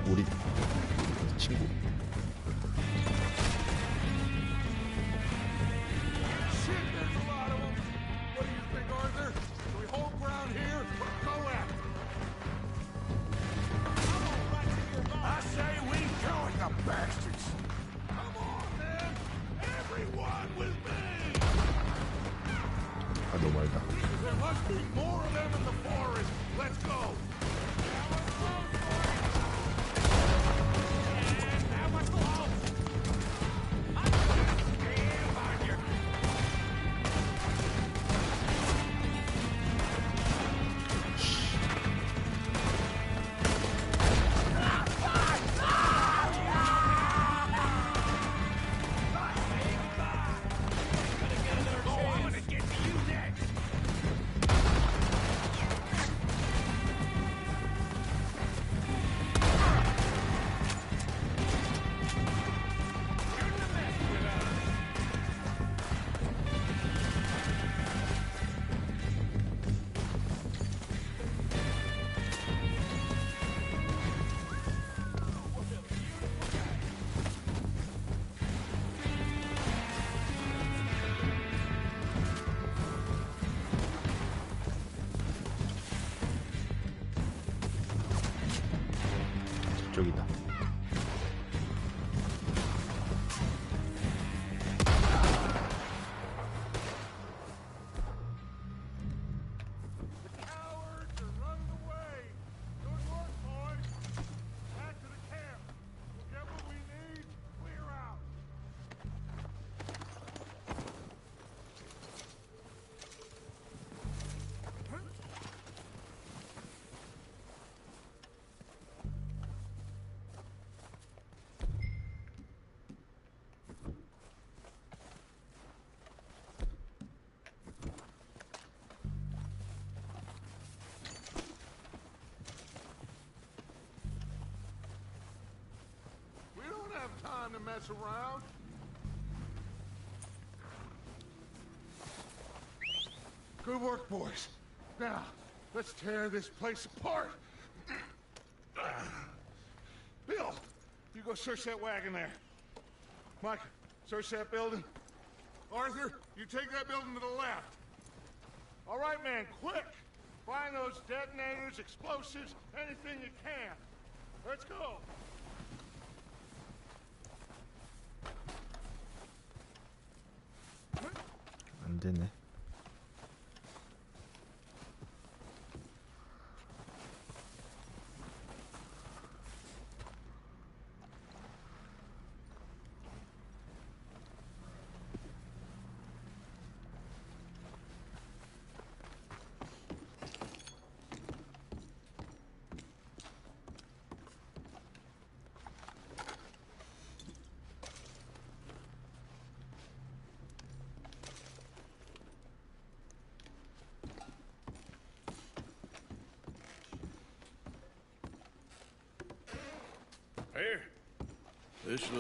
우리 친구. Shit, there's a lot of them. What do you think, Arthur? Do we hold ground here or go after them? I say we join the bastards. Come on, man. Everyone with me. 아, 너무 멀다. There must be more of them in the forest. Let's go. 저쪽이다. time to mess around. Good work, boys. Now, let's tear this place apart. Bill, you go search that wagon there. Mike, search that building. Arthur, you take that building to the left. All right, man, quick! Find those detonators, explosives, anything you can. Let's go. 안 되네.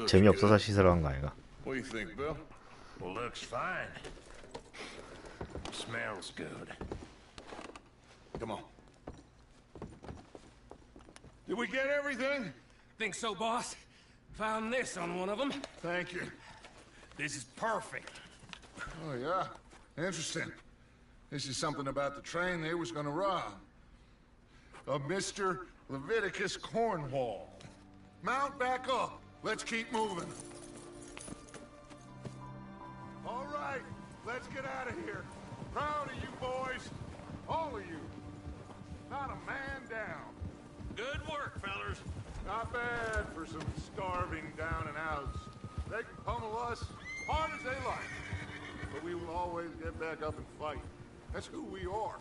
재미없어서 씻으러 간 거 아이가? What do you think, Bill? Well, looks fine. Smells good. Come on. Did we get everything? Think so, boss? Found this on one of them. Thank you. This is perfect. Oh, yeah? Interesting. This is something about the train they was gonna rob. A Mr. Leviticus Cornwall. Mount back up. Let's keep moving. All right, let's get out of here. Proud of you boys. All of you. Not a man down. Good work, fellers. Not bad for some starving down and outs. They can pummel us hard as they like. But we will always get back up and fight. That's who we are.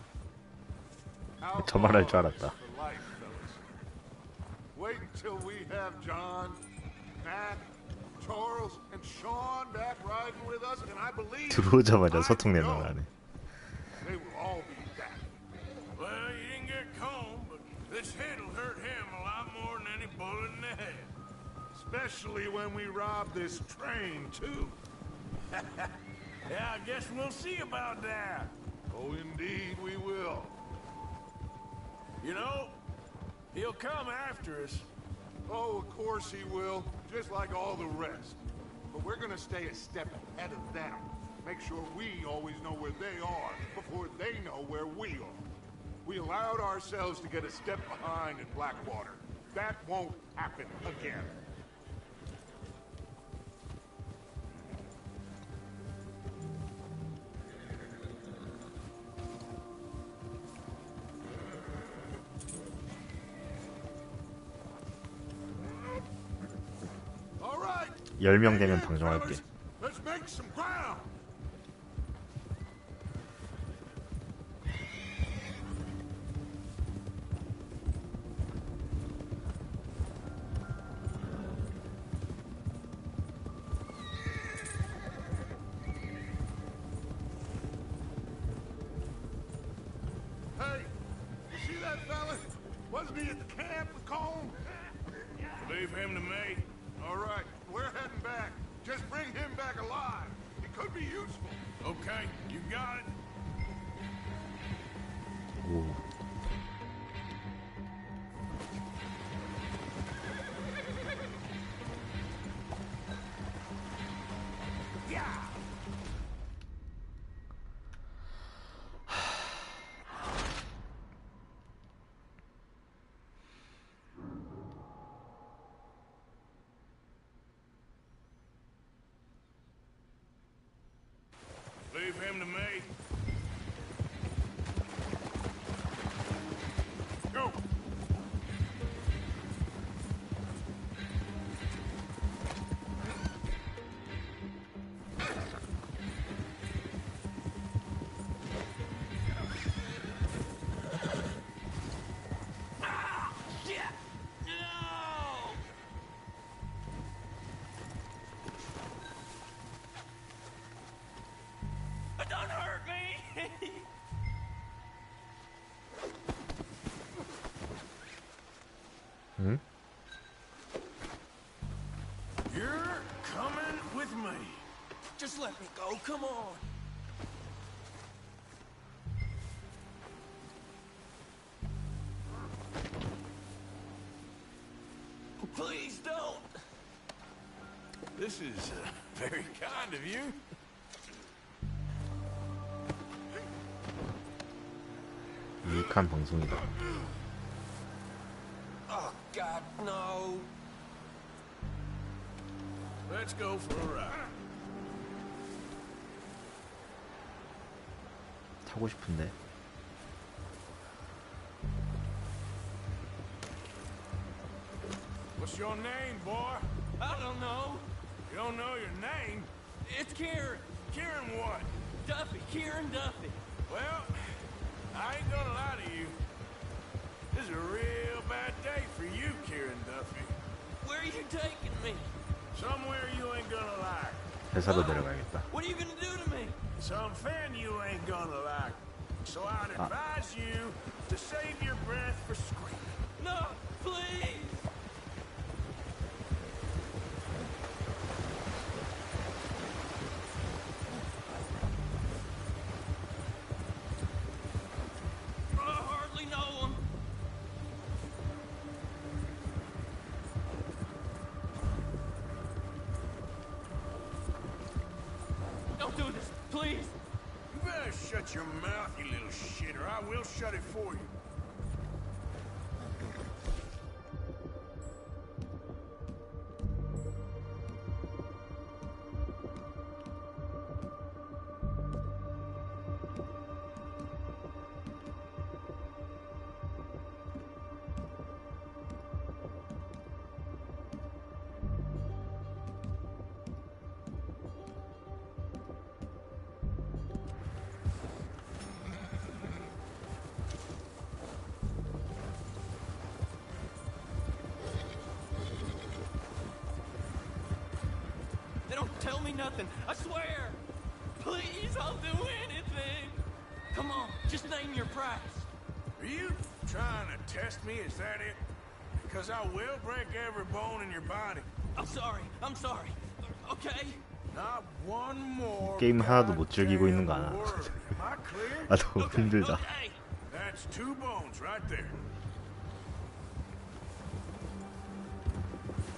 저 말할 줄 알았다. For life, fellas. Wait until we have John, Matt, Charles, and Sean back riding with us, and I believe 들어오자마자 소통 내놓으라 하네. they will all be back. Well, you didn't get combed, but this hit'll hurt him a lot more than any bullet in the head. Especially when we rob this train, too. Yeah, I guess we'll see about that. Oh, indeed we will. You know, he'll come after us. Oh, of course he will, just like all the rest. But we're gonna stay a step ahead of them. Make sure we always know where they are before they know where we are. We allowed ourselves to get a step behind in Blackwater. That won't happen again. All right. 10명 되면 방송할게. Let's make some ground. Hey, you see that fella? Wasn't he at the camp with Colm? Leave him to me. All right, we're heading back. Just bring him back alive. He could be useful. Okay, you got it. 오. Leave him to me. Go. Don't hurt me! 응? You're Just let me go, come on. Please don't. This is very kind of you. 유익한 방송이다. Oh, God, no. Let's go for a ride. 타고 싶은데. What's your name, boy? I don't know. You don't know your name? It's Kieran. Kieran what? Duffy, Kieran Duffy. Well, I ain't gonna lie to you. This is a real bad day for you, Kieran Duffy. Where are you taking me? Somewhere you ain't gonna like. 회사로 내려가야겠다. What are you gonna do to me? Something you ain't gonna like. So I'd advise you to save your breath for screaming. No, please. I hardly know him. Don't do this, please. You better shut your mouth, you little shit, or I will shut it for you. They don't tell me nothing, I swear. Please, I'll do anything. Come on, just name your price. Are you trying to test me? Is that it? Because I will break every bone in your body. I'm sorry. Okay? Not one more. 게임 하나도 못 즐기고 있는 거 알아. word. Am I clear? 아 너무 힘들다. Okay. That's 2 bones right there.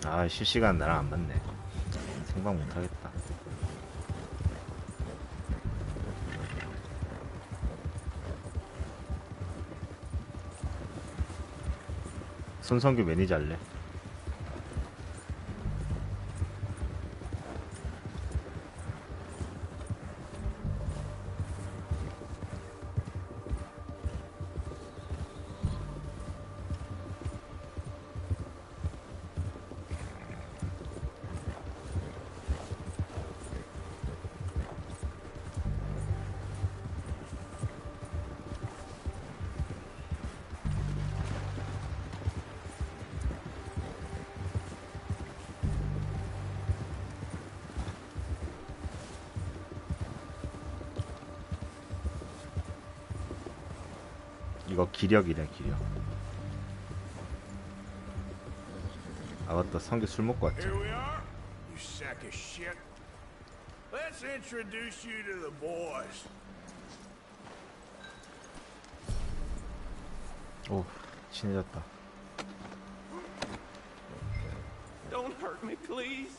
아 실시간 나랑 안 맞네. 생방 못 하겠다. 손성규 매니저 할래? 이거 기력이래 기력. 아 맞다 성규 술 먹고 왔죠. Here we are, you sack of shit. Let's introduce you to the boys. 오 친해졌다. Don't hurt me, please.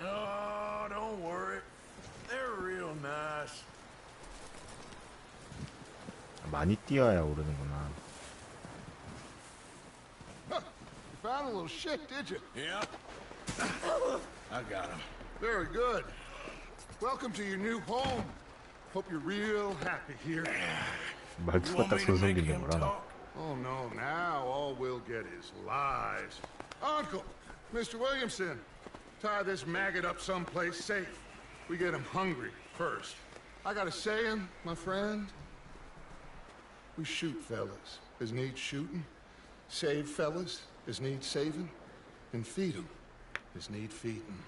Oh, don't worry. They're real nice. 많이 뛰어야 오르는구나. You found a little shit, did you? Yeah. I got him. Very good. Welcome to your new home. Hope you're real happy here. 말투가 딱 손성규인데 뭐라나. Oh, no, now all we'll get is lies. Uncle, Mr. Williamson, tie this maggot up someplace safe. We get him hungry first. I got a saying, my friend. We shoot fellas as need shooting, save fellas as need saving, and feed them as need feeding.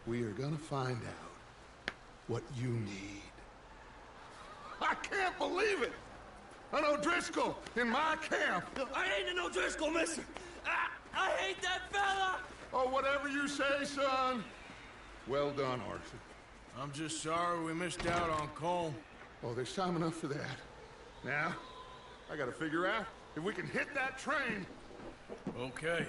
We are gonna find out what you need. I can't believe it! An O'Driscoll in my camp! I ain't an O'Driscoll, mister. I hate that fella. Oh, whatever you say, son. Well done, Arthur. I'm just sorry we missed out on Cole. Oh, there's time enough for that. Now, I gotta figure out if we can hit that train. Okay.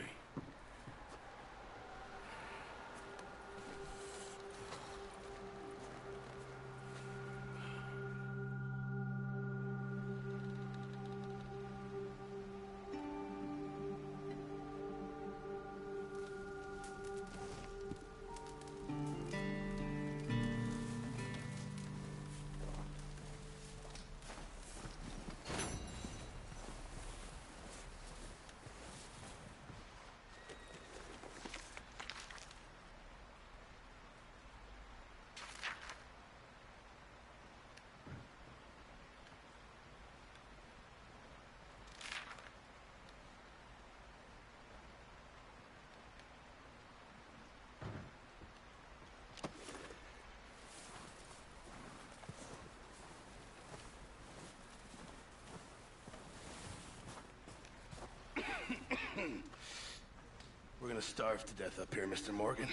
We're gonna starve to death up here, Mr. Morgan.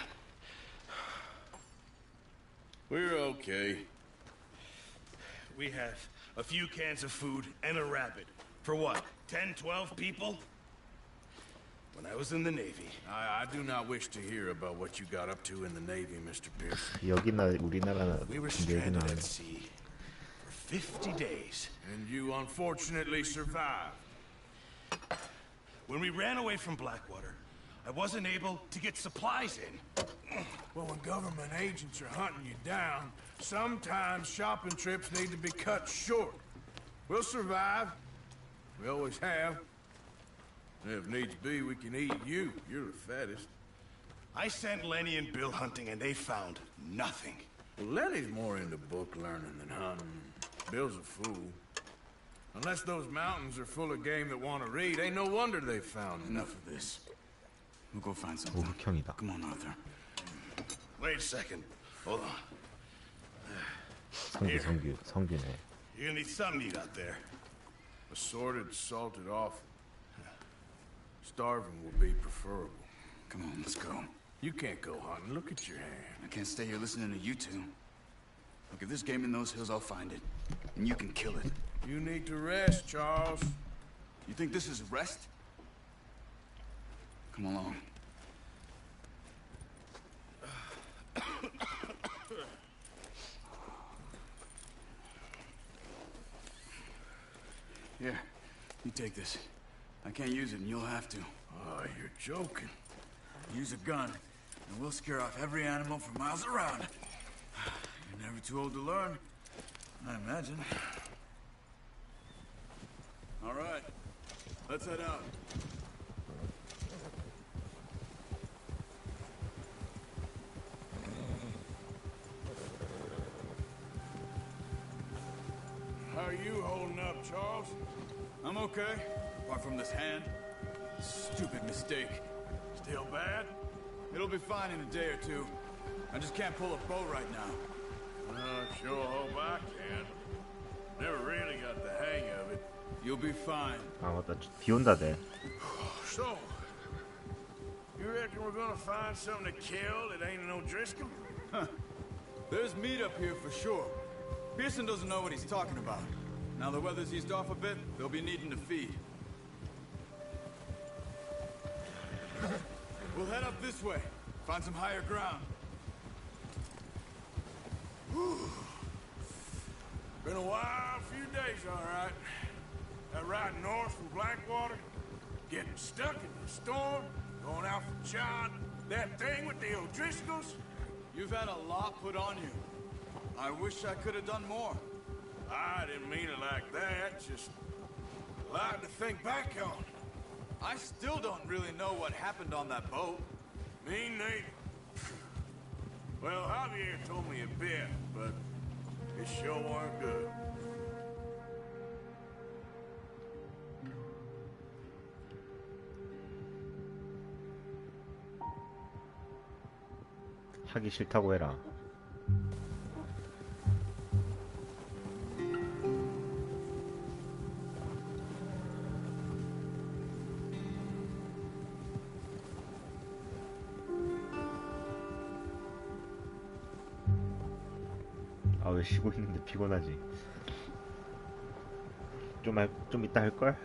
We're okay. We have a few cans of food and a rabbit. For what, 10, 12 people? When I was in the Navy. I do not wish to hear about what you got up to in the Navy, Mr. Pierce. 여기나 우리나라나 We were stranded at sea for 50 days. And you unfortunately survived. When we ran away from Blackwater, I wasn't able to get supplies in. Well, when government agents are hunting you down, sometimes shopping trips need to be cut short. We'll survive. We always have. If needs be, we can eat you. You're the fattest. I sent Lenny and Bill hunting, and they found nothing. Well, Lenny's more into book learning than hunting. Bill's a fool. Unless those mountains are full of game that want to read, ain't no wonder they found enough of this. We'll go find something. 흑형이다. Come on, Arthur. Wait a second. Hold on. 성규네. You're gonna need something to eat out there. Assorted, salted offal. Starving will be preferable. Come on, let's go. You can't go hunting. Look at your hand. I can't stay here listening to you two. Look, if there's game in those hills, I'll find it. And you can kill it. You need to rest, Charles. You think this is rest? Come along. Here, you take this. I can't use it, and you'll have to. Oh, you're joking. Use a gun, and we'll scare off every animal for miles around. You're never too old to learn, I imagine. All right, let's head out. How are you holding up, Charles? I'm okay, apart from this hand. Stupid mistake. Still bad? It'll be fine in a day or two. I just can't pull a bow right now. Sure hope I can. Never really got the hang of it. You'll be fine. 아 맞다. 비 온다대. So, you reckon we're gonna find something to kill that ain't no Driscoll? Huh. There's meat up here for sure. Pearson doesn't know what he's talking about. Now the weather's eased off a bit, they'll be needing to feed. We'll head up this way. Find some higher ground. Been a wild few days, all right. That ride north from Blackwater, getting stuck in the storm, going out for John, that thing with the O'Driscolls. You've had a lot put on you. I wish I could have done more. I didn't mean it like that, just a lot to think back on. I still don't really know what happened on that boat. Me neither. Well, Javier told me a bit, but it sure weren't good. 하기 싫다고 해라. 왜 쉬고 있는데 피곤하지. 좀 이따 할걸?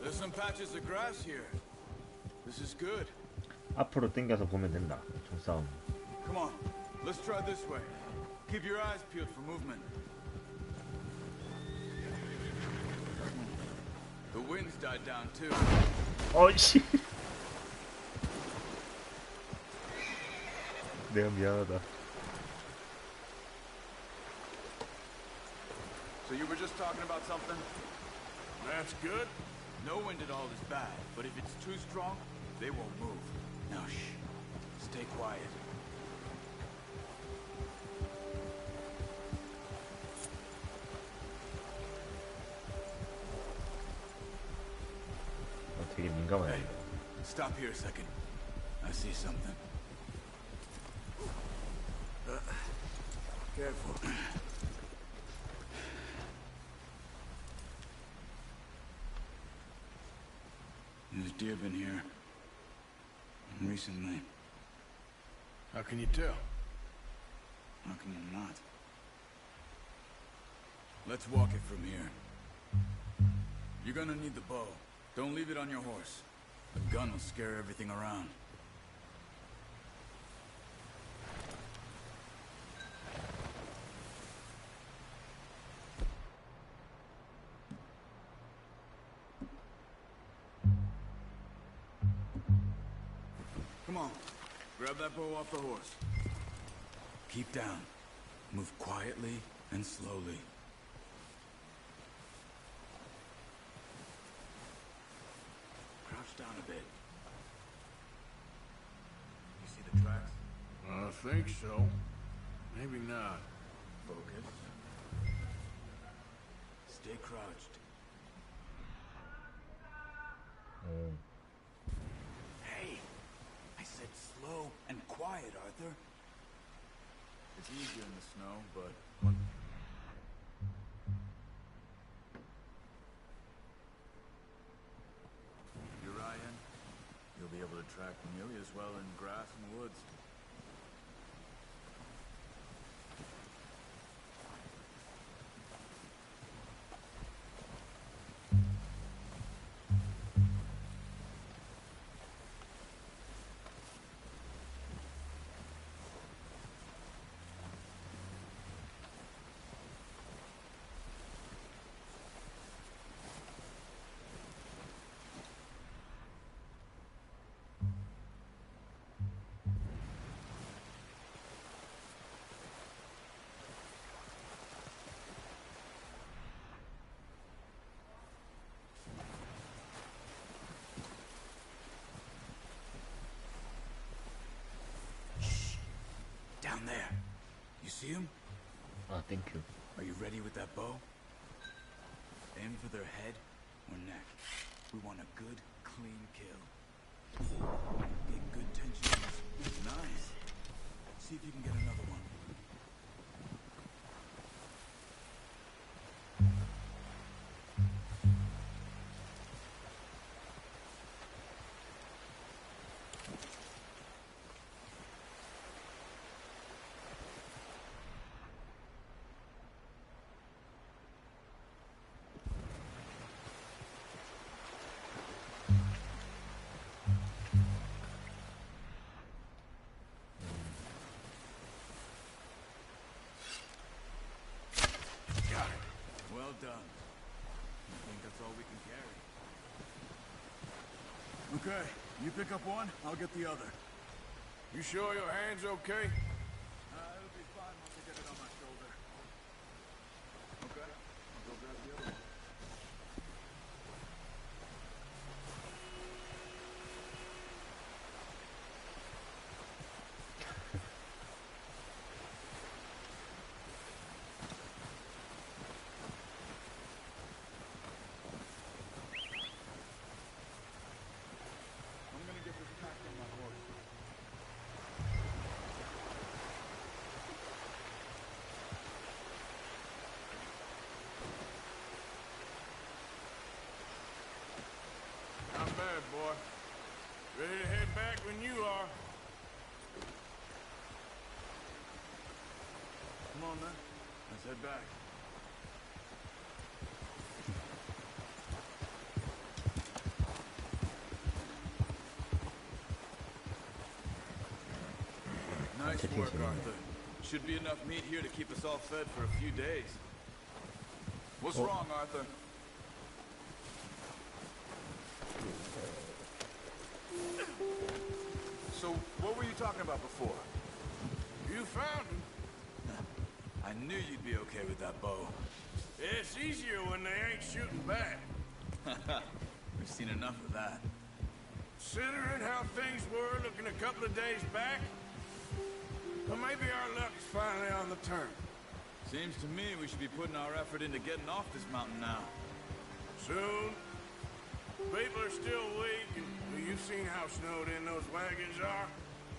There's some patches of grass here. This is good. 앞으로 당겨서 보면 된다. 총싸움. Come on, let's try this way. Keep your eyes peeled for movement. The wind's died down too. 어이씨. 내가 미안하다. So you were just talking about something? That's good. No wind at all is bad, but if it's too strong, they won't move. Now shh. Stay quiet. 되게 민감하네. Hey, stop here a second. I see something. Careful. There's deer been here. Recently. How can you tell? How can you not? Let's walk it from here. You're gonna need the bow. Don't leave it on your horse. The gun will scare everything around. Come on. Grab that bow off the horse. Keep down. Move quietly and slowly. Crouch down a bit. You see the tracks? I think so. Maybe not. Focus. Stay crouched. Hey! I said slow and quiet, Arthur. It's easier in the snow, but... If you're Ryan, you'll be able to track nearly as well in grass and woods. Down there. You see him? Thank you. Are you ready with that bow? Aim for their head or neck. We want a good, clean kill. Get good tension. Nice. See if you can get another one. Well done. I think that's all we can carry. Okay, you pick up one, I'll get the other. You sure your hand's okay? It'll be fine once I get it on my shoulder. Okay, I'll go grab the other one. I'm gonna get this pack on my horse. boy. Ready to head back when you are. Come on, then. Let's head back. Nice work, Arthur. Should be enough meat here to keep us all fed for a few days. What's wrong, Arthur? So, what were you talking about before? You found him. I knew you'd be okay with that bow. It's easier when they ain't shooting back. We've seen enough of that. Considering how things were looking a couple of days back, well, maybe our luck's finally on the turn. Seems to me we should be putting our effort into getting off this mountain now. Soon. People are still weak, and well, you've seen how snowed in those wagons are.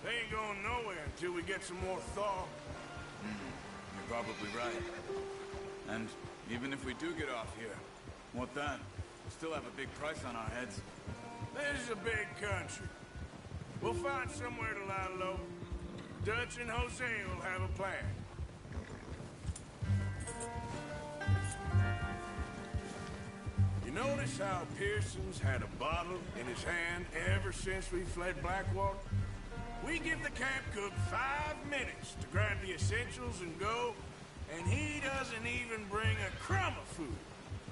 They ain't going nowhere until we get some more thaw. You're probably right. And even if we do get off here, what then? We'll still have a big price on our heads. This is a big country. We'll find somewhere to lie low. Dutch and Jose will have a plan. You notice how Pearson's had a bottle in his hand ever since we fled Blackwater? We give the camp cook 5 minutes to grab the essentials and go, and he doesn't even bring a crumb of food.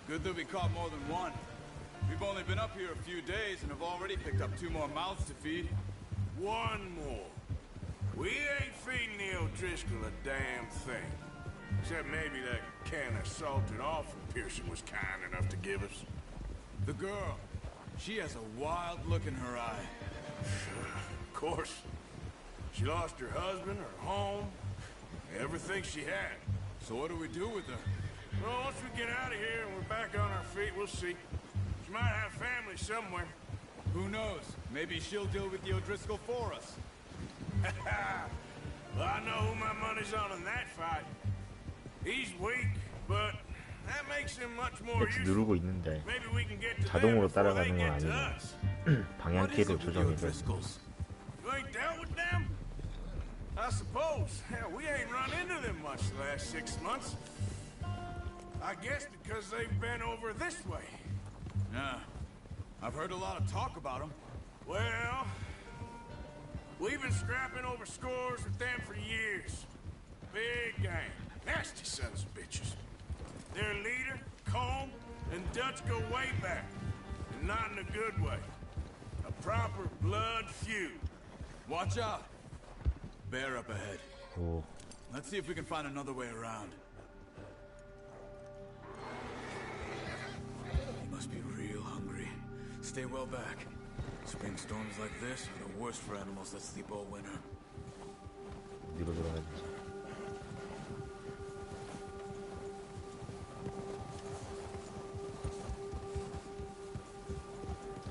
Good that we caught more than one. We've only been up here a few days and have already picked up 2 more mouths to feed. 1 more. We ain't feeding the O'Driscoll a damn thing. Except maybe that can of salted offal Pearson was kind enough to give us. The girl. She has a wild look in her eye. Of course. She lost her husband, her home, everything she had. So what do we do with her? Well, once we get out of here and we're back on our feet, we'll see. She might have family somewhere. Who knows? Maybe she'll deal with the O'Driscoll for us. Well, I know who my money's on in that fight. He's weak, but that makes him much more X useful. 누르고 있는데 Maybe we can get to them 자동으로 before they 따라가는 건 get to 아니고 us. 방향키를 조정해서 You ain't dealt with them? I suppose. Hell, we ain't run into them much the last 6 months. I guess because they've been over this way. Yeah. I've heard a lot of talk about them. Well, we've been scrapping over scores with them for years. Big gang. Nasty sons of bitches. Their leader, Colm, and Dutch go way back. And not in a good way. A proper blood feud. Watch out. Bear up ahead. 오, Let's see if we can find another way around. He must be real hungry. Stay well back. Spring storms like this are the worst for animals that sleep all winter. 뒤로 돌아가야지.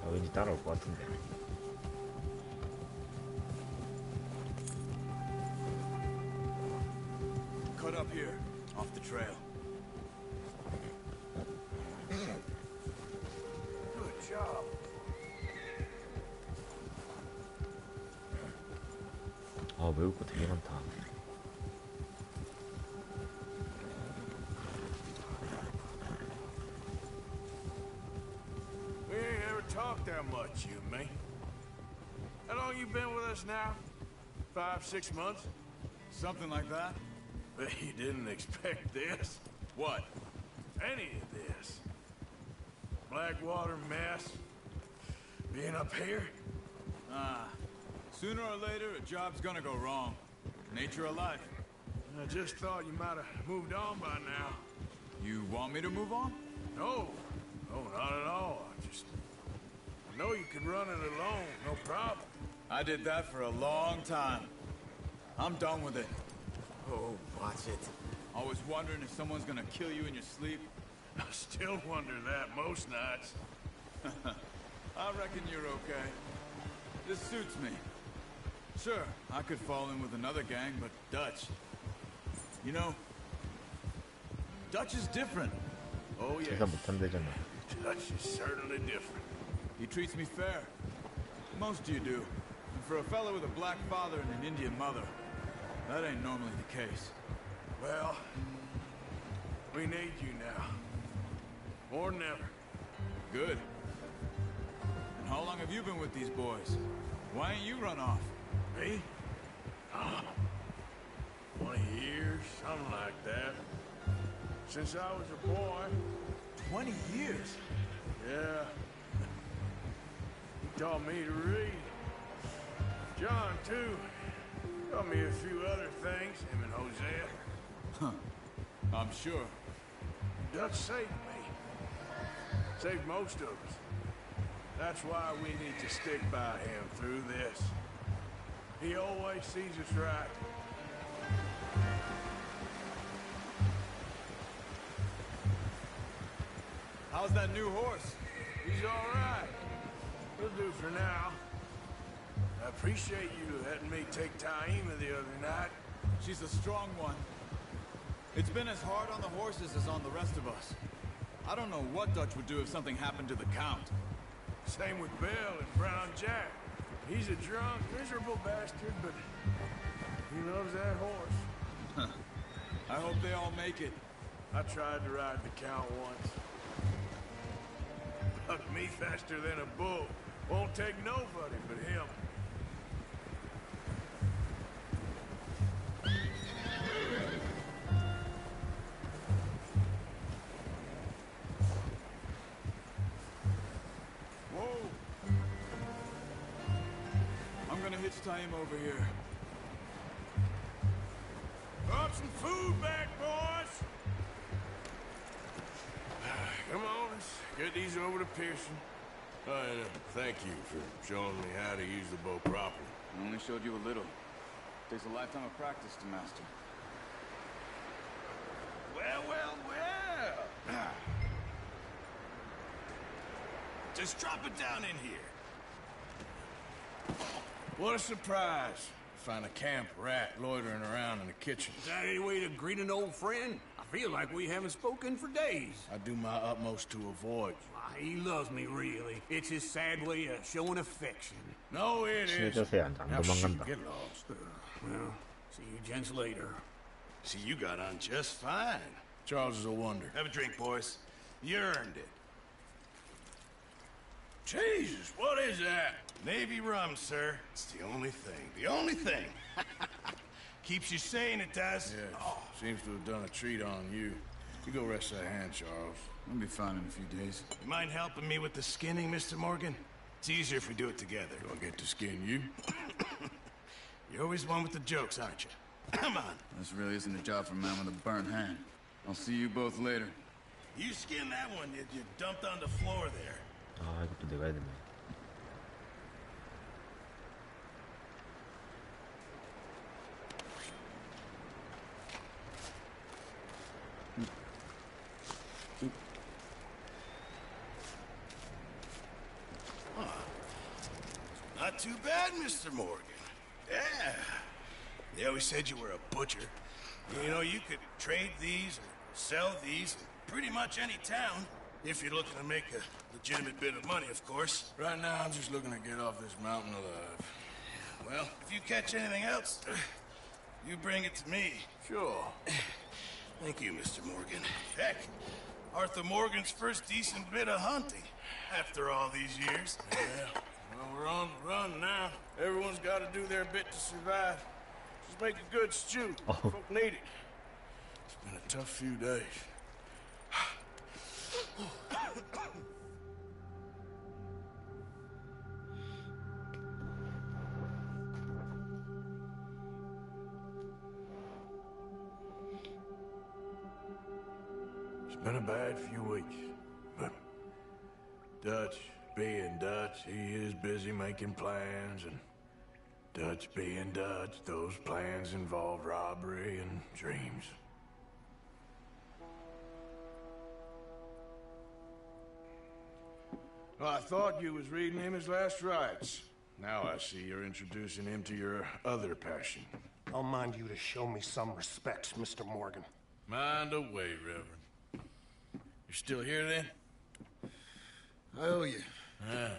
아, 왠지 따라올 것 같은데. Cut up here, off the trail. Good job. 아, 외울 거 되게 많다. We ain't ever talked that much, you and me. How long you been with us now? 5, 6 months? Something like that? But you didn't expect this. What? Any of this. Blackwater mess. Being up here. Ah. Sooner or later, a job's gonna go wrong. Nature of life. I just thought you might have moved on by now. You want me to move on? No. No, not at all. I know you could run it alone, no problem. I did that for a long time. I'm done with it. Oh, watch it. Always wondering if someone's gonna kill you in your sleep. I still wonder that most nights. I reckon you're okay. This suits me. Sure, I could fall in with another gang, but Dutch... You know, Dutch is different. Oh, yeah. 계산 못한대잖아. Dutch is certainly different. He treats me fair. Most of you do. And for a fellow with a black father and an Indian mother, that ain't normally the case. Well, we need you now. More than ever. Good. And how long have you been with these boys? Why ain't you run off? Me? 20 years, something like that. Since I was a boy. 20 years? Yeah. He taught me to read. John, too. Taught me a few other things, him and Hosea. Huh. I'm sure. Dutch saved me. Saved most of us. That's why we need to stick by him through this. He always sees us right. How's that new horse? He's all right. He'll do for now. I appreciate you letting me take Taima the other night. She's a strong one. It's been as hard on the horses as on the rest of us. I don't know what Dutch would do if something happened to the Count. Same with Bill and Brown Jack. He's a drunk, miserable bastard, but he loves that horse. I hope they all make it. I tried to ride the Count once. Bucked me faster than a bull. Won't take nobody but him. Time over here. Brought some food back, boys. Come on, let's get these over to Pearson. Oh, and thank you for showing me how to use the bow properly. I only showed you a little. Takes a lifetime of practice to master. Well. Just drop it down in here. What a surprise. Find a camp rat loitering around in the kitchen. Is that any way to greet an old friend? I feel like we haven't spoken for days. I do my utmost to avoid. Why, he loves me, really. It's his sad way of showing affection. No, it is. 친해져서야 안 Now, shoot, 도망간다. get lost. Well, see you gents later. See, you got on just fine. Charles is a wonder. Have a drink, boys. You earned it. Jesus, what is that? Navy rum, sir. It's the only thing. The only thing. Keeps you sane, it does. Yes. Seems to have done a treat on you. You go rest that hand, Charles. I'll be fine in a few days. You mind helping me with the skinning, Mr. Morgan? It's easier if we do it together. Do I get to skin you? You're always one with the jokes, aren't you? Come on. This really isn't a job for a man with a burnt hand. I'll see you both later. You skinned that one you dumped on the floor there. 아, 이것도 내가 해야 되네. Not too bad, Mr. Morgan. Yeah. They always said you were a butcher. You know, you could trade these or sell these in pretty much any town, if you're looking to make a legitimate bit of money, of course. Right now, I'm just looking to get off this mountain alive. Well, if you catch anything else, you bring it to me. Sure. Thank you, Mr. Morgan. Heck, Arthur Morgan's first decent bit of hunting, after all these years. Yeah. Well, we're on the run now. Everyone's got to do their bit to survive. Just make a good stew. Folk need it. It's been a tough few days. It's been a bad few weeks, but Dutch being Dutch, he is busy making plans, and Dutch being Dutch, those plans involve robbery and dreams. Well, I thought you was reading him his last rites. Now I see you're introducing him to your other passion. I'll mind you to show me some respect, Mr. Morgan. Mind away, Reverend. You're still here, then? I owe you. Yeah.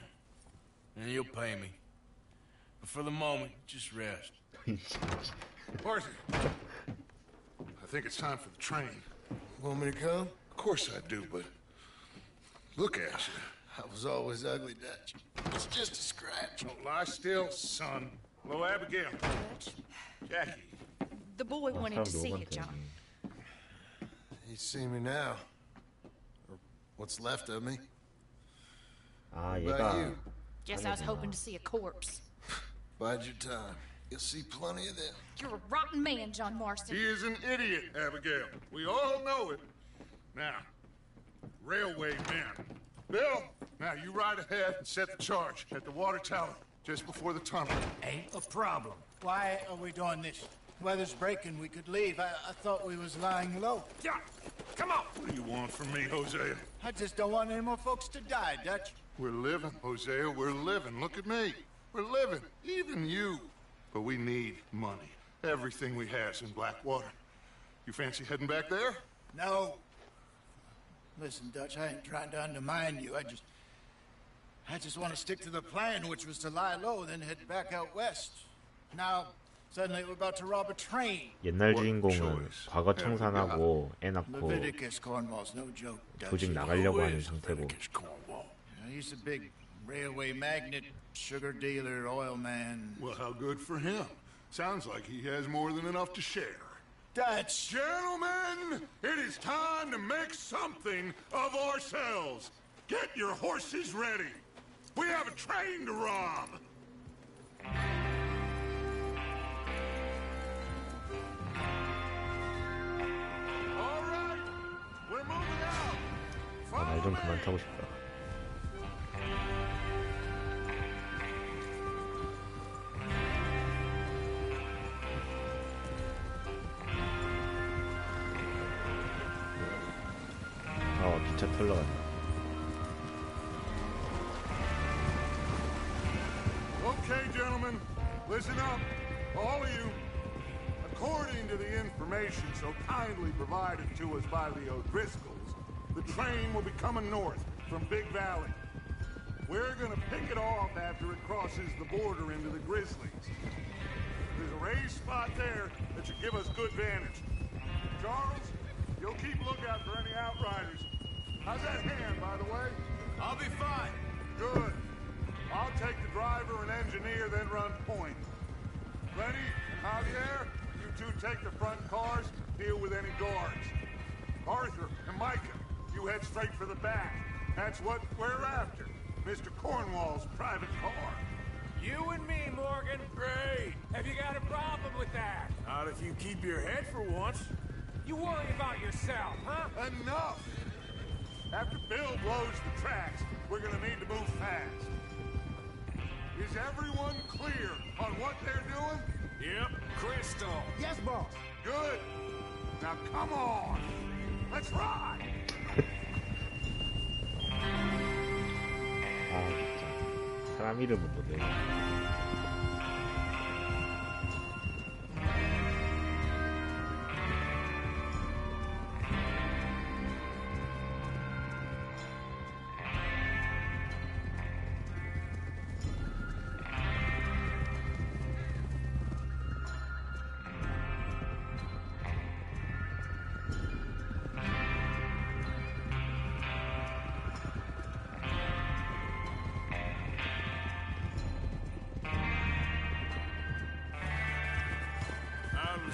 And you'll pay me. But for the moment, just rest. Arthur, I think it's time for the train. Want me to come? Of course I do, but look at you. I was always ugly, Dutch. It's just a scratch. Don't lie still, son. Hello, Abigail. Dutch, Jackie. the boy wanted to see you, John. He's seen me now. Or what's left of me. 아, What about 얘가 you? Guess I was hoping to see a corpse. Bide your time. You'll see plenty of them. You're a rotten man, John Marston. He is an idiot, Abigail. We all know it. Now, railway men. Bill, now you ride ahead and set the charge at the water tower just before the tunnel. Ain't a problem. Why are we doing this? Weather's breaking. We could leave. I thought we was lying low. Yeah, come on. What do you want from me, Hosea? I just don't want any more folks to die, Dutch. We're living, Hosea. We're living. Look at me. We're living. Even you. But we need money. Everything we has in Blackwater. You fancy heading back there? No. Listen, Dutch, I ain't trying to undermine you. I just want to stick to the plan, which was to lie low, then head back out west. Now, suddenly we're about to rob a train. 옛날 주인공은 과거 청산하고 애 낳고 Leviticus Cornwall's no joke, Dutch. 조직 나가려고 하는 상태고. He's a big railway magnate, sugar dealer, oil man. Well, how good for him. Sounds like he has more than enough to share. Dutch! Gentlemen, it is time to make something of ourselves. Get your horses ready. We have a train to rob. All right, we're moving out. 말 좀 그만 타고 싶다. 기차 털러 간다. Okay, gentlemen, listen up, all of you. According to the information so kindly provided to us by the O'Driscolls, the train will be coming north from Big Valley. We're gonna pick it off after it crosses the border into the Grizzlies. There's a raised spot there that should give us good vantage. Charles, you'll keep lookout for any outriders. How's that hand, by the way? I'll be fine. Good. I'll take the driver and engineer, then run point. Lenny and Javier, you two take the front cars, deal with any guards. Arthur and Micah, you head straight for the back. That's what we're after. Mr. Cornwall's private car. You and me, Morgan. Great. Have you got a problem with that? Not if you keep your head for once. You worry about yourself, huh? Enough! After Bill blows the tracks, we're gonna need to move fast. Is everyone clear on what they're doing? Yep, crystal. Yes, boss. Good. Now come on. Let's ride. 아 진짜 사람 이름은 못해.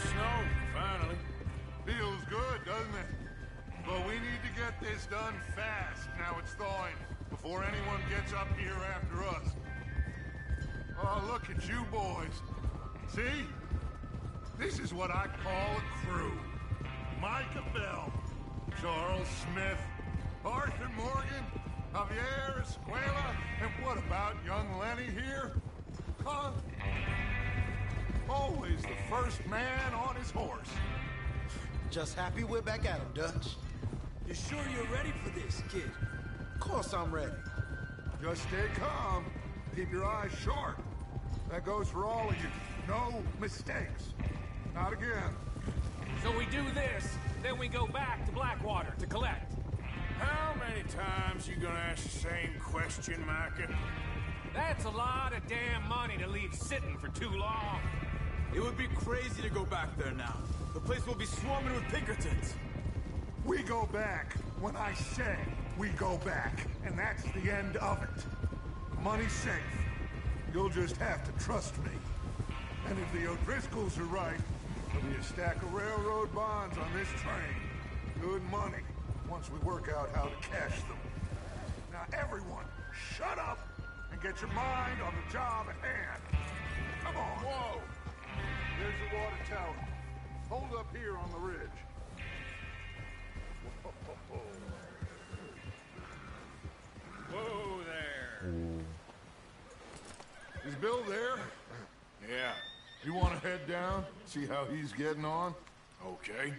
Snow, finally. Feels good, doesn't it? But we need to get this done fast, now it's thawing, before anyone gets up here after us. Oh, look at you boys. See? This is what I call a crew. Micah Bell, Charles Smith, Arthur Morgan, Javier Escuela, and what about young Lenny here? Huh? Always the first man on his horse. Just happy we're back at him, Dutch. You sure you're ready for this, kid? Of course I'm ready. Just stay calm. Keep your eyes sharp. That goes for all of you. No mistakes. Not again. So we do this, then we go back to Blackwater to collect. How many times you gonna ask the same question, Micah? That's a lot of damn money to leave sitting for too long. It would be crazy to go back there now. The place will be swarming with Pinkertons. We go back when I say we go back, and that's the end of it. The money's safe. You'll just have to trust me. And if the O'Driscolls are right, there'll be a stack of railroad bonds on this train. Good money, once we work out how to cash them. Now everyone, shut up and get your mind on the job at hand. Come on. Whoa! There's the water tower. Hold up here on the ridge. Whoa. Whoa there. Ooh. Is Bill there? Yeah. You want to head down, see how he's getting on? Okay.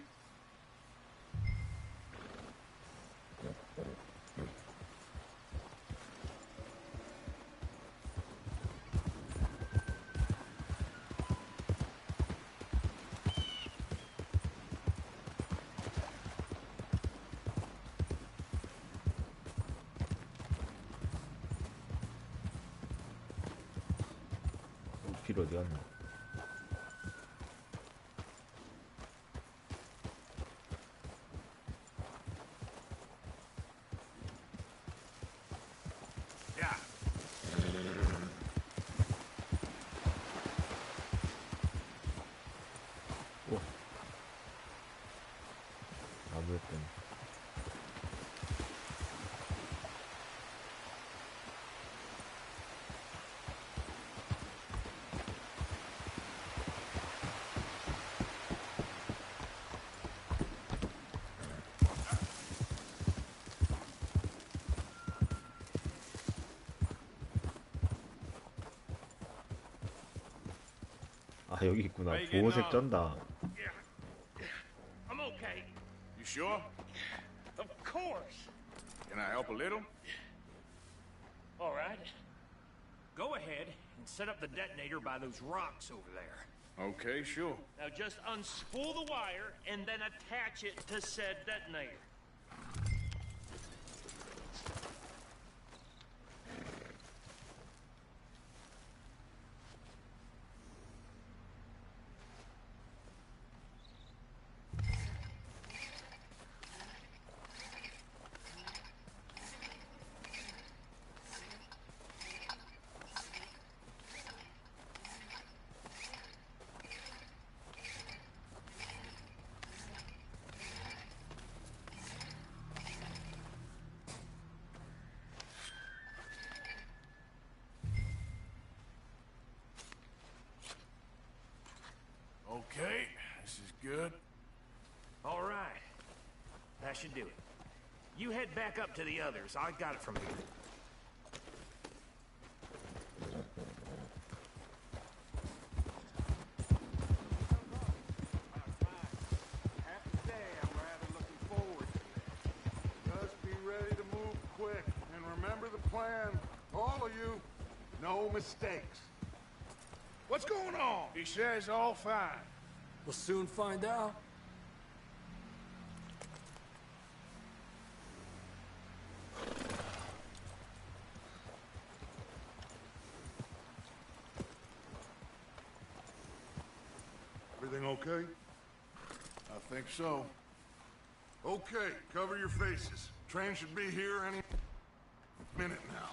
길 어디 갔나? 야. 오. 나무였더니. 아 여기 있구나. 보호색 쩐다. I'm okay. You sure? Of course. Can I help a little? All right. Go ahead and set up the detonator by those rocks over there. Okay, sure. Now just unspool the wire and then attach it to said detonator. Okay, this is good. All right. That should do it. You head back up to the others. I got it from here. Just be ready to move quick, and remember the plan. All of you, no mistakes. What's going on? He says all fine. We'll soon find out. Everything okay? I think so. Okay, cover your faces. Train should be here any minute now.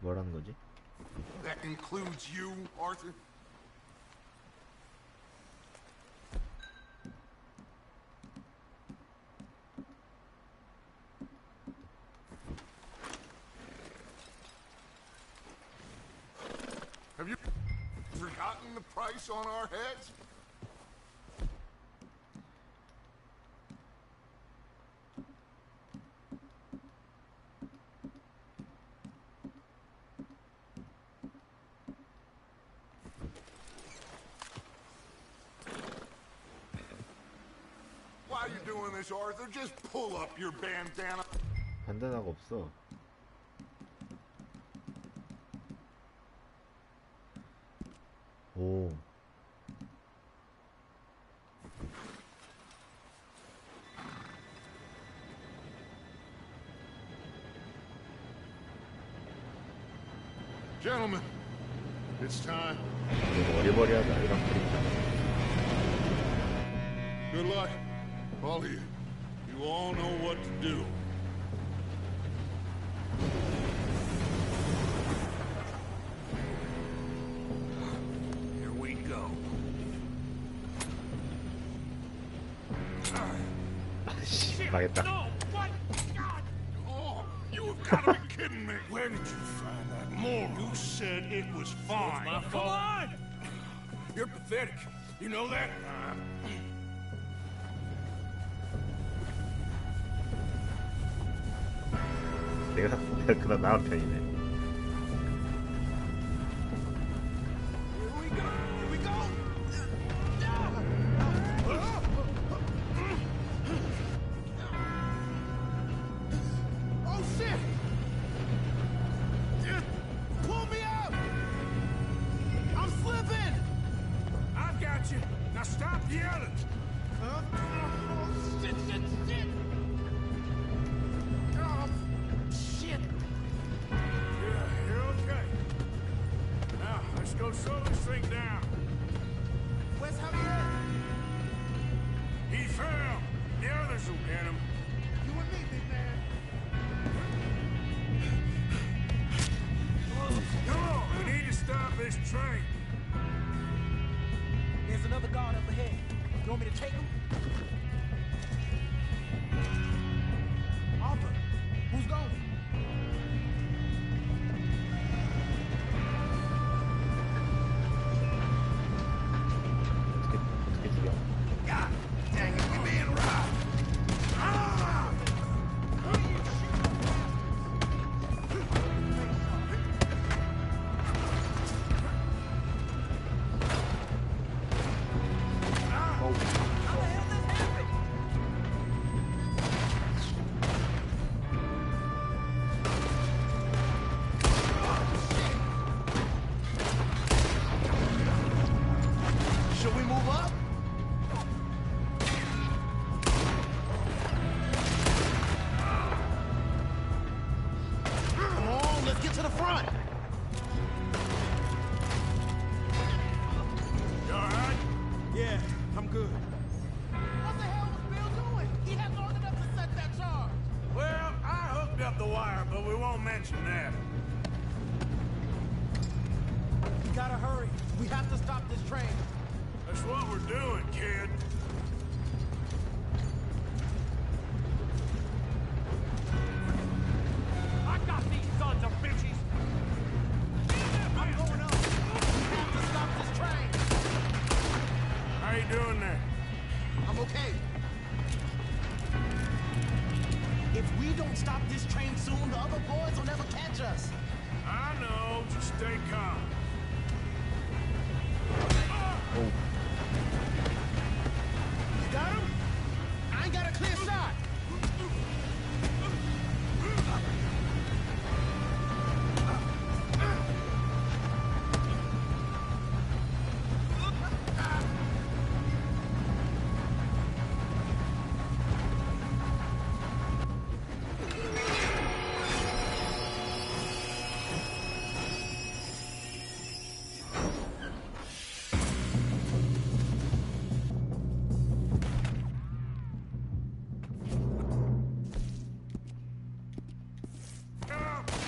뭐라는 거지? That includes you, Arthur? Have you forgotten the price on our heads? Why are you doing this, Arthur? Just pull up your bandana. 반단화가 없어. Gentlemen, it's time. 머리머리하다 이런 그림자. Good luck, all of you. You all know what to do. Here we go. 망했다. Oh, you have got to be kidding me. Where did you find that moron? You said it was fine. Come on! You're pathetic. You know that? 내가 그다 나은 편이네. Oh shit! Pull me up! I'm slipping! I've got you. Now stop yelling. Oh, shit, shit, shit! Oh, shit! Yeah, you're okay. Now, let's go slow this thing down. Where's Javier? He fell. The others will get him. You and me, big man. Come on, we need to stop this train. There's another guard up ahead. You want me to take him? Arthur, who's going? 어떻게 죽여? God dang it, we're being robbed! Ah! Should we move up? Come on, let's get to the front. You all right? Yeah, I'm good. What the hell was Bill doing? He had long enough to set that charge. Well, I hooked up the wire, but we won't mention that. We gotta hurry. We have to stop this train. That's what we're doing, kid. I got these sons of bitches! I'm going up. We have to stop this train. How you doing there? I'm okay. If we don't stop this train soon, the other boys will never catch us. I know, just stay calm. You got him? I ain't got a clear shot.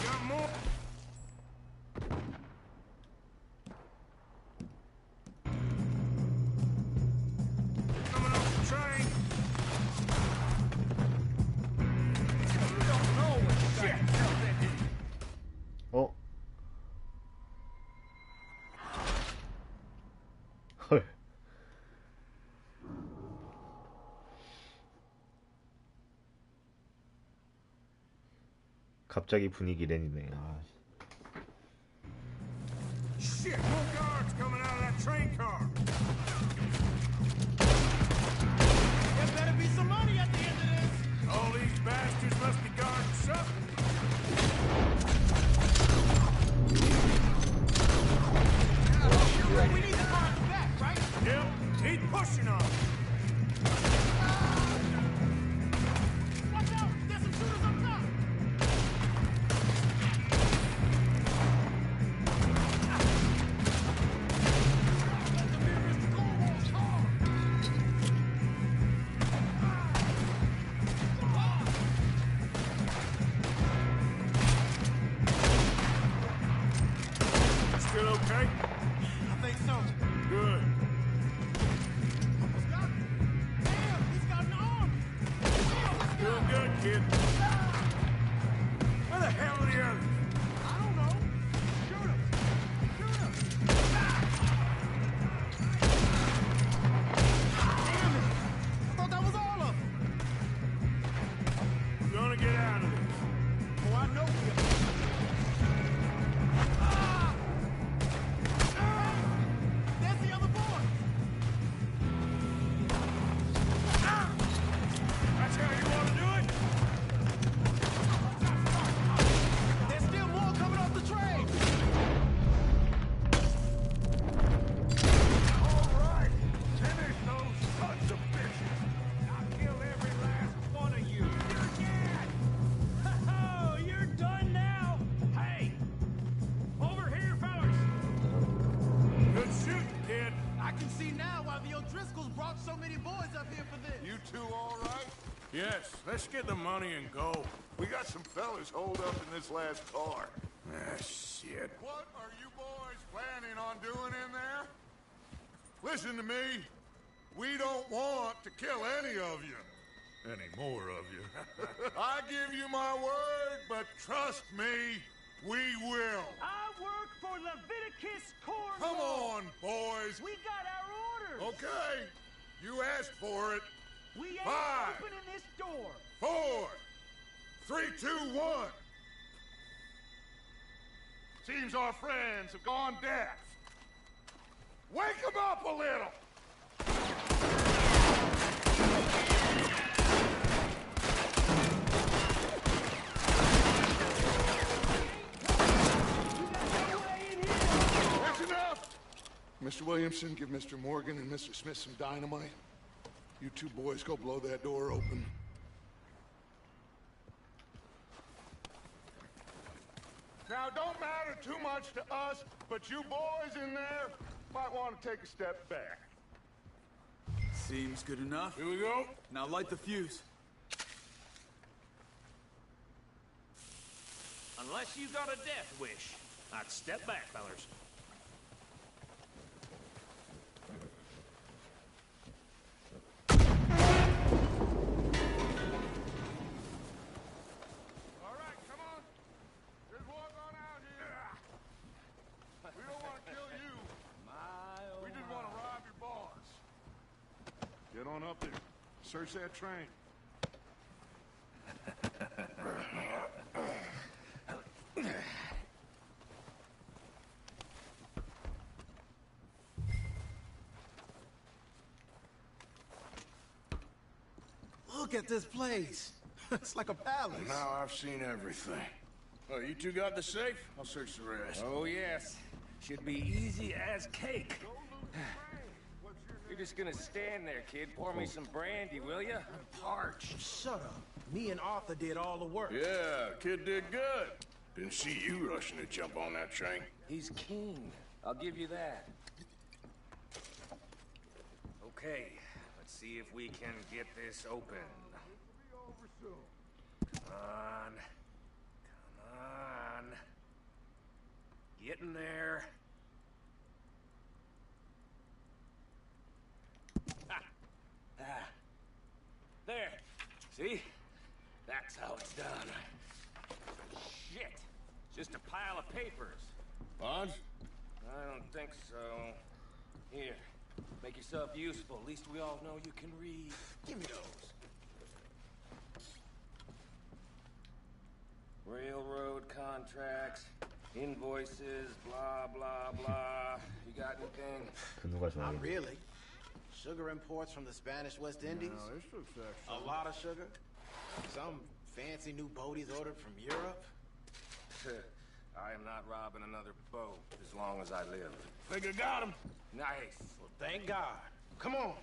Got more? Coming off the train. You don't know what you got yourself into. 어? 헐. 갑자기 분위기 랜이네. 아. Shit, more guards coming out of that train car. There better be some money at the end of this. All these bastards must be guarding something. We need the cars back, right? Yep, keep pushing on. Watch out! There's some shooters up top! okay? I think so. Good. Damn, he's got an arm! Doing good, kid. Where the hell are the others? I don't know. Shoot him! Shoot him! Damn it! I thought that was all of them. We're gonna get out of this. Oh, I know we are. There's the other boy! That's how you want to do it? There's still more coming off the train! All right. Finish those sons of bitches. I'll kill every last one of you. You're dead! Oh, you're done now? Hey! Over here, fellas! Good shooting, kid. I can see now why the O'Driscolls brought so many boys up here for this. You two all right? Yes, let's get the money and go. We got some fellas holed up in this last car. Ah, shit. What are you boys planning on doing in there? Listen to me. We don't want to kill any of you. Any more of you. I give you my word, but trust me, we will. I work for Leviticus Corn. Come on, boys. We got our orders. Okay. You asked for it. We ain't 5, opening this door. 4, 3, 2, 1. Seems our friends have gone deaf. Wake them up a little. That's enough. Mr. Williamson, give Mr. Morgan and Mr. Smith some dynamite. You two boys go blow that door open. Now, it don't matter too much to us, but you boys in there might want to take a step back. Seems good enough. Here we go. Now light the fuse. Unless you got a death wish, I'd step back, fellers. All right, come on. There's one on out here. We don't want to kill you. We just want to rob your boss. Get on up there. Search that train. Look at this place. It's like a palace. Now I've seen everything. Oh, you two got the safe? I'll search the rest. Oh, yes. Should be easy as cake. You're just gonna stand there, kid. Pour me some brandy, will ya? I'm parched. Shut up. Me and Arthur did all the work. Yeah, kid did good. Didn't see you rushing to jump on that train. He's keen. I'll give you that. Okay, let's see if we can get this open. Come on. Come on. Get in there. Ah. There. See? That's how it's done. Shit. Just a pile of papers. Bonds? I don't think so. Here. Make yourself useful. At least we all know you can read. Give me those. Railroad contracts, invoices, blah, blah, blah. You got anything? 그 누가 Not 좋아하겠네. really. Sugar imports from the Spanish West Indies. No, this looks actually... A lot of sugar. Some fancy new boaties ordered from Europe. I am not robbing another boat as long as I live. Think I got him. Nice. Well, thank God. Come on.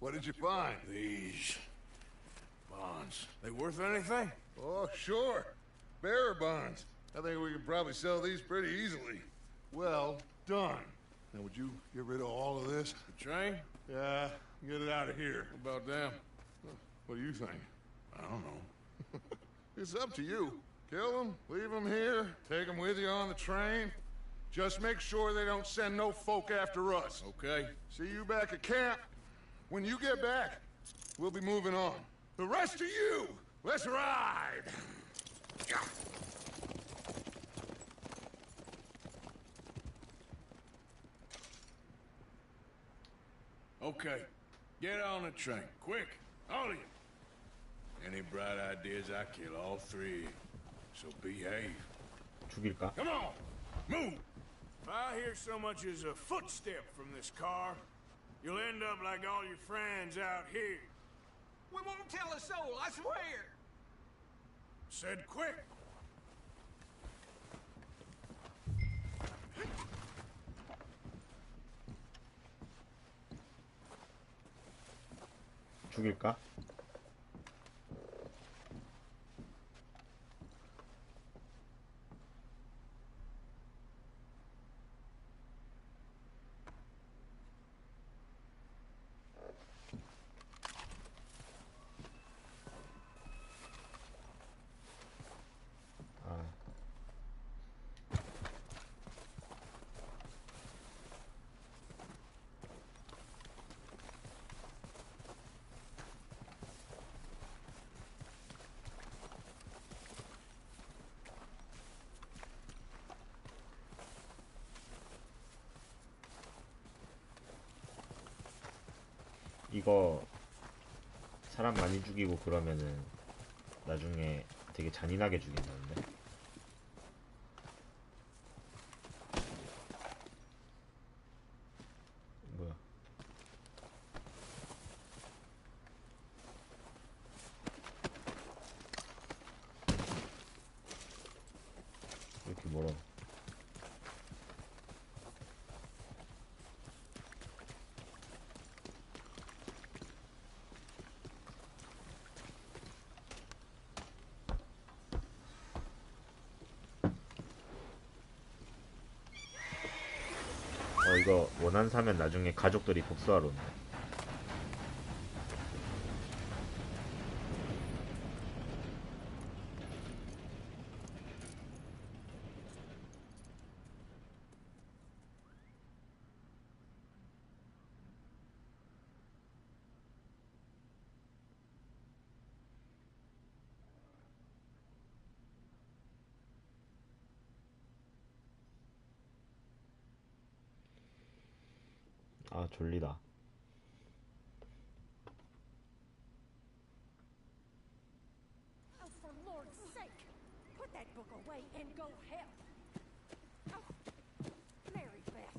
What did you find? These bonds. They worth anything? Oh, sure. Bearer bonds. I think we could probably sell these pretty easily. Well done. Now, would you get rid of all of this? The train? Yeah, get it out of here. What about them? What do you think? I don't know. It's up to you. Kill them, leave them here, take them with you on the train. Just make sure they don't send no folk after us. Okay. See you back at camp. When you get back, we'll be moving on. The rest of you, let's ride! Okay. Get on the train. Quick. All of you. Any bright ideas, I kill all three. So behave. 죽일까? Come on! Move! If I hear so much as a footstep from this car, you'll end up like all your friends out here. We won't tell a soul, I swear. Said quick. 죽일까? 이거 사람 많이 죽이고 그러면은 나중에 되게 잔인하게 죽인다는데. 뭐야? 왜 이렇게 멀어? 이거 원한 사면 나중에 가족들이 복수하러 온다. 아, 졸리다. Oh, for Lord's sake, put that book away and go help. Oh, Mary Beth.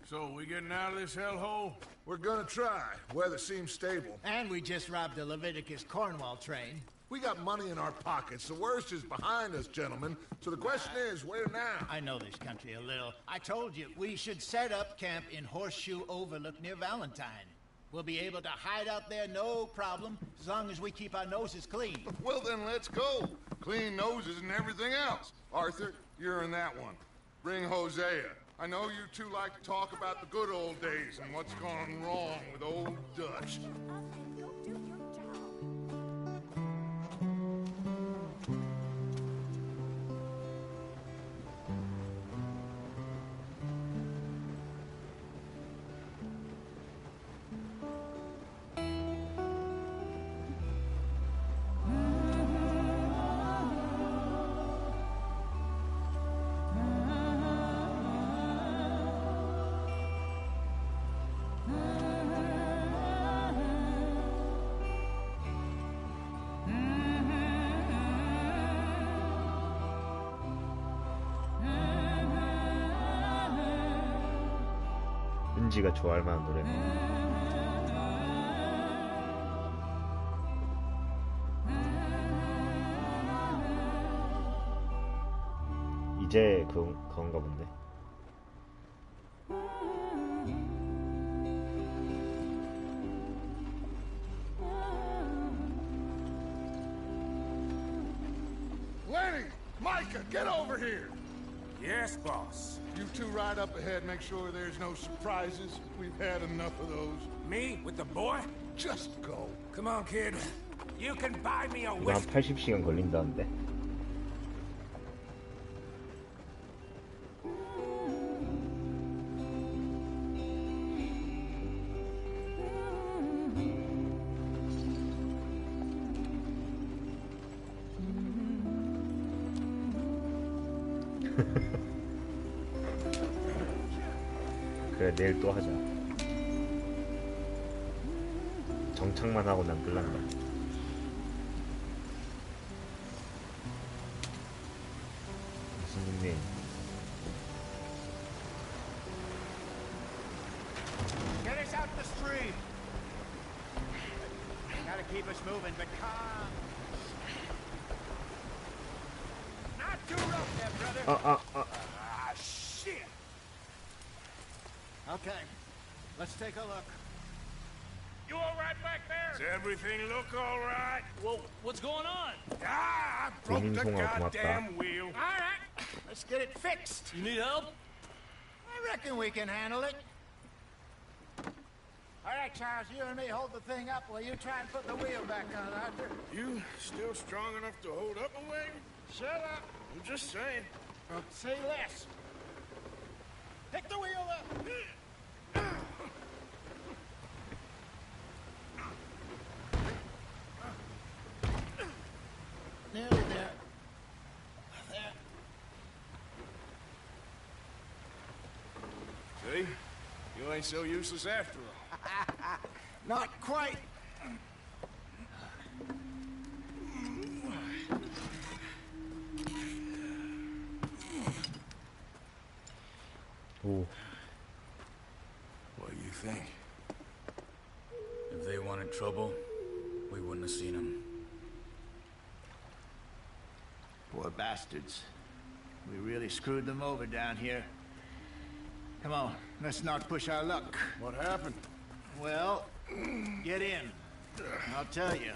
So, we getting out of this hellhole? We're gonna try. Weather seems stable. And we just robbed the Leviticus Cornwall train. We got money in our pockets. The worst is behind us, gentlemen. So the question is, where now? I know this country a little. I told you, we should set up camp in Horseshoe Overlook near Valentine. We'll be able to hide out there, no problem, as long as we keep our noses clean. Well, then let's go. Clean noses and everything else. Arthur, you're in that one. Bring Hosea. I know you two like to talk about the good old days and what's gone wrong with old Dutch. 은지가 좋아할 만한 노래네. 이제 그건가 본데. Lenny! Micah, get over here! Yes, boss. You two ride up ahead, make sure there's no surprises. We've had enough of those. Me? With the boy? Just go. Come on, kid. You can buy me a 이거 한 whiskey. 80시간 걸린다는데. 그래, 내일 또 하자. 정착만 하고 난 끌란다. 무슨 닉네임? Get us out the stream. Gotta keep us moving, but calm. Not too rough there, brother. Ah, shit. Okay, let's take a look. You all right back there? Does everything look all right? Well, what's going on? Ah, I broke the 고맙다. goddamn wheel. All right, let's get it fixed. You need help? I reckon we can handle it. All right, Charles, you and me hold the thing up while you try and put the wheel back on, Arthur. You still strong enough to hold up a wagon? Shut up. I'm just saying. Say less. Pick the wheel up. Nearly there. There. See? You ain't so useless after all. Not quite. 오. What do you think? If they wanted trouble, we wouldn't have seen them. Poor bastards. We really screwed them over down here. Come on, let's not push our luck. What happened? Well, get in. I'll tell you.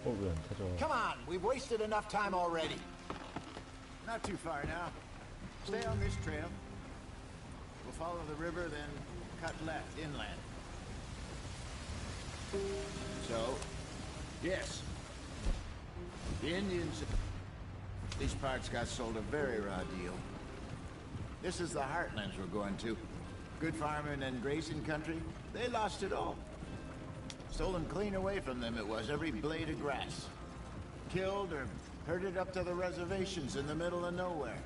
왜 안 터져? Come on, we've wasted enough time already. Not too far now. Stay on this trail. We'll follow the river, then cut left inland. So, yes. The Indians, these parts got sold a very raw deal. This is the heartlands we're going to. Good farming and grazing country, they lost it all. Stolen clean away from them it was, every blade of grass. Killed or herded up to the reservations in the middle of nowhere.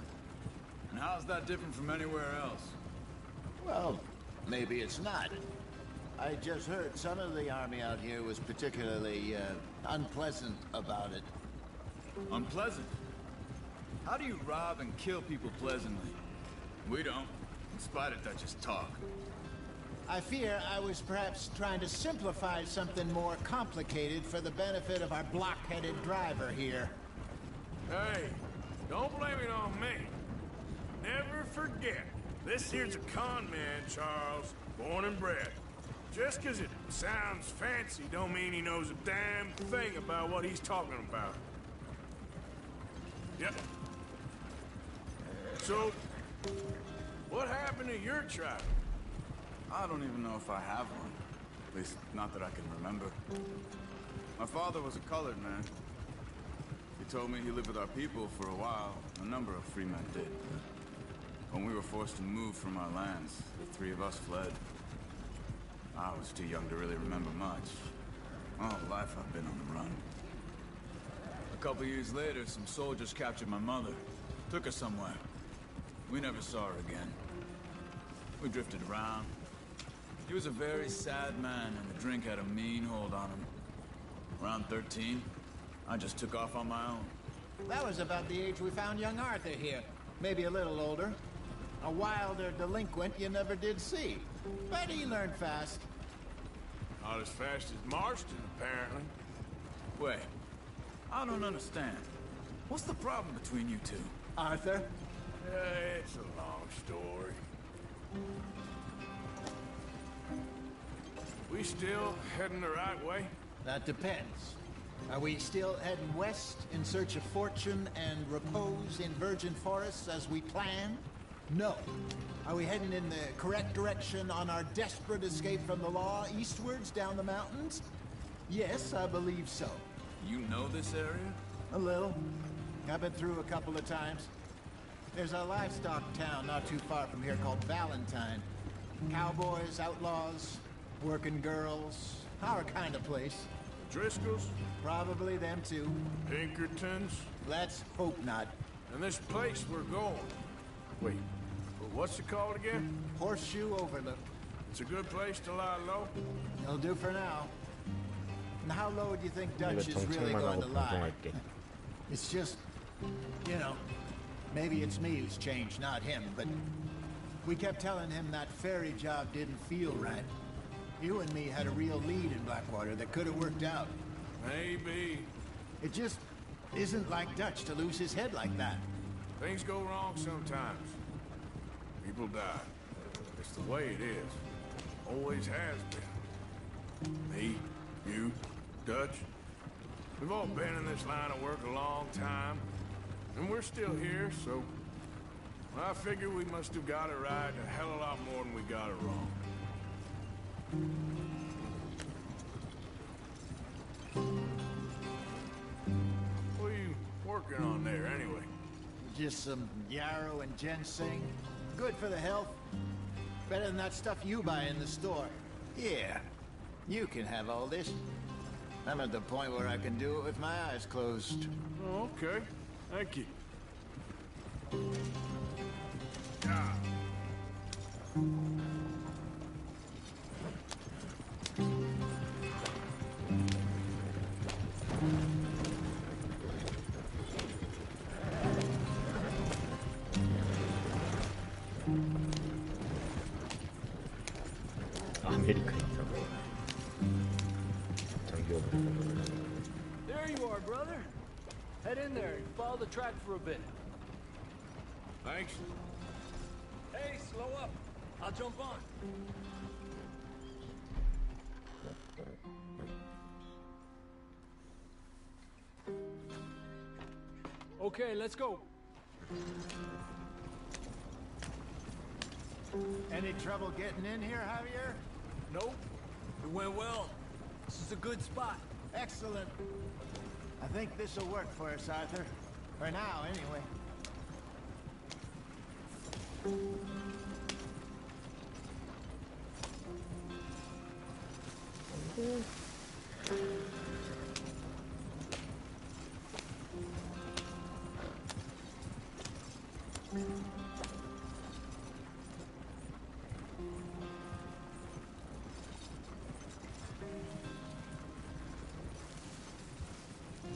And how's that different from anywhere else? Well, maybe it's not. I just heard some of the army out here was particularly, unpleasant about it. Unpleasant? How do you rob and kill people pleasantly? We don't, in spite of Dutch's talk. I fear I was perhaps trying to simplify something more complicated for the benefit of our block-headed driver here. Hey, don't blame it on me. Never forget, this here's a con man, Charles, born and bred. Just 'cause it sounds fancy don't mean he knows a damn thing about what he's talking about. Yep. So, what happened to your tribe? I don't even know if I have one. At least, not that I can remember. My father was a colored man. He told me he lived with our people for a while. A number of free men did. When we were forced to move from our lands, the three of us fled. I was too young to really remember much. All life I've been on the run. A couple years later, some soldiers captured my mother. Took her somewhere. We never saw her again. We drifted around. He was a very sad man, and the drink had a mean hold on him. Around 13, I just took off on my own. That was about the age we found young Arthur here. Maybe a little older. A wilder delinquent you never did see. But he learned fast. Not as fast as Marston, apparently. Wait, I don't understand. What's the problem between you two? Arthur? It's a long story. We still heading the right way? That depends. Are we still heading west in search of fortune and repose in virgin forests as we planned? No. Are we heading in the correct direction on our desperate escape from the law eastwards down the mountains? Yes, I believe so. You know this area? A little. I've been through a couple of times. There's a livestock town not too far from here called Valentine. Cowboys, outlaws, working girls, our kind of place. Driscolls? Probably them too. Pinkertons? Let's hope not. And this place we're going. Wait, what's it called again? Horseshoe Overlook. It's a good place to lie low? It'll do for now. And how low do you think Dutch 이거 is really 정찰만 going 하고 to lie? 방송할게. It's just, you know, maybe it's me who's changed, not him, but we kept telling him that ferry job didn't feel right. You and me had a real lead in Blackwater that could have worked out. Maybe. It just isn't like Dutch to lose his head like that. Things go wrong sometimes. People die. It's the way it is. Always has been. Me, you, Dutch. We've all been in this line of work a long time. And we're still here, so... I figure we must have got it right a hell of a lot more than we got it wrong. What are you working on there, anyway? Just some yarrow and ginseng. Good for the health. Better than that stuff you buy in the store. Yeah, you can have all this. I'm at the point where I can do it with my eyes closed. Oh, okay. Thank you. 아메리칸 있다고. There you are, brother. Head in there and follow the track for a bit. Thanks. Hey, slow up. I'll jump on. Okay, let's go. Any trouble getting in here, Javier? Nope. It went well. This is a good spot. Excellent. I think this'll work for us, Arthur. For now, anyway.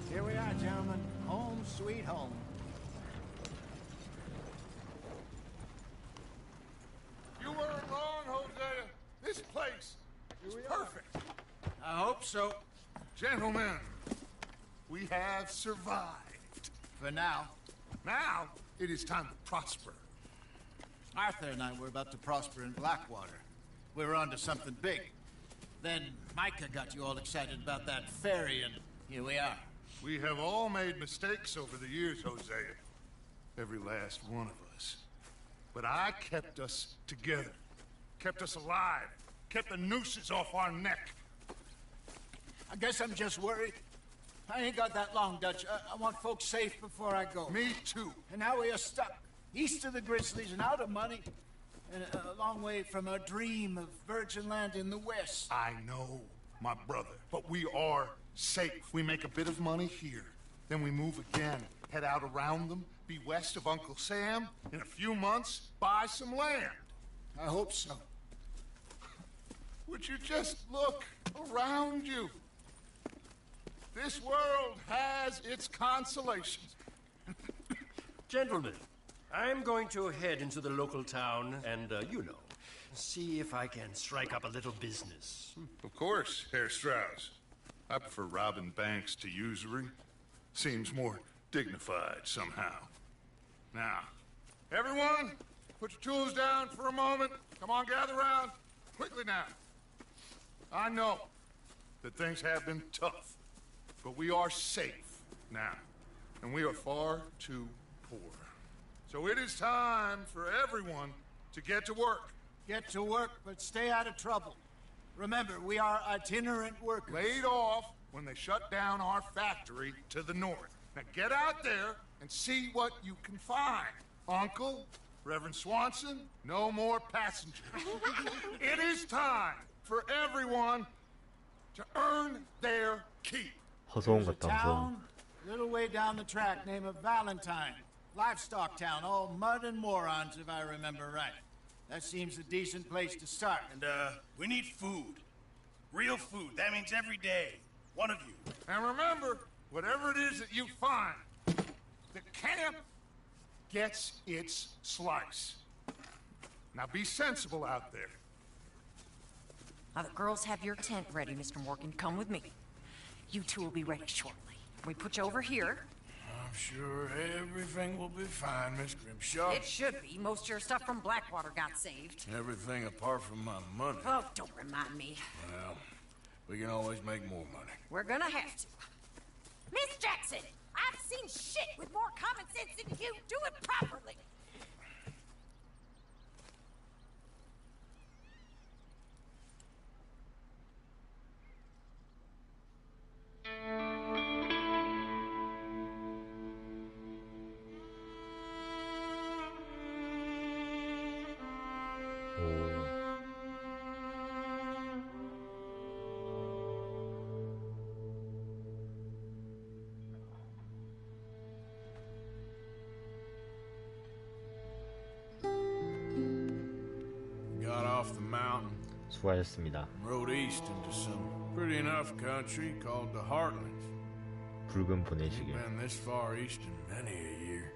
Here we are, gentlemen. Home sweet home. You weren't wrong, Hosea. This place is perfect. I hope so. Gentlemen, we have survived. For now. Now, it is time to prosper. Arthur and I were about to prosper in Blackwater. We were onto something big. Then Micah got you all excited about that ferry, and here we are. We have all made mistakes over the years, Hosea. Every last one of us. But I kept us together. Kept us alive. Kept the nooses off our neck. I guess I'm just worried. I ain't got that long, Dutch. I want folks safe before I go. Me too. And now we are stuck. East of the Grizzlies and out of money. And a long way from our dream of virgin land in the west. I know, my brother. But we are safe. We make a bit of money here. Then we move again. Head out around them. Be west of Uncle Sam. In a few months, buy some land. I hope so. Would you just look around you? This world has its consolations. Gentlemen, I'm going to head into the local town and, you know, see if I can strike up a little business. Of course, Herr Strauss. I prefer robbing banks to usury. Seems more dignified somehow. Now, everyone, put your tools down for a moment. Come on, gather round. Quickly now. I know that things have been tough, but we are safe now, and we are far too poor. So it is time for everyone to get to work. Get to work, but stay out of trouble. Remember, we are itinerant workers. Laid off when they shut down our factory to the north. Now get out there and see what you can find. Uncle, Reverend Swanson, no more passengers. It is time for everyone to earn their keep. 허소원 There's a 같다, 허소원. town, little way down the track, named Valentine. Livestock town, all mud and morons, if I remember right. That seems a decent place to start. And, we need food. Real food. That means every day. One of you. And remember, whatever it is that you find, the camp gets its slice. Now be sensible out there. Now, the girls have your tent ready, Mr. Morgan. Come with me. You two will be ready shortly. We put you over here. I'm sure everything will be fine, Miss Grimshaw. It should be. Most of your stuff from Blackwater got saved. Everything apart from my money. Oh, don't remind me. Well, we can always make more money. We're gonna have to. Miss Jackson, I've seen shit with more common sense than you. Do it properly. Got off the mountain, 수고하셨습니다. rode east into some pretty enough country called the Heartlands. 붉은 Ain't 보내시길. been this far east in many a year.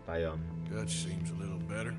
빠염. Dutch seems a little better.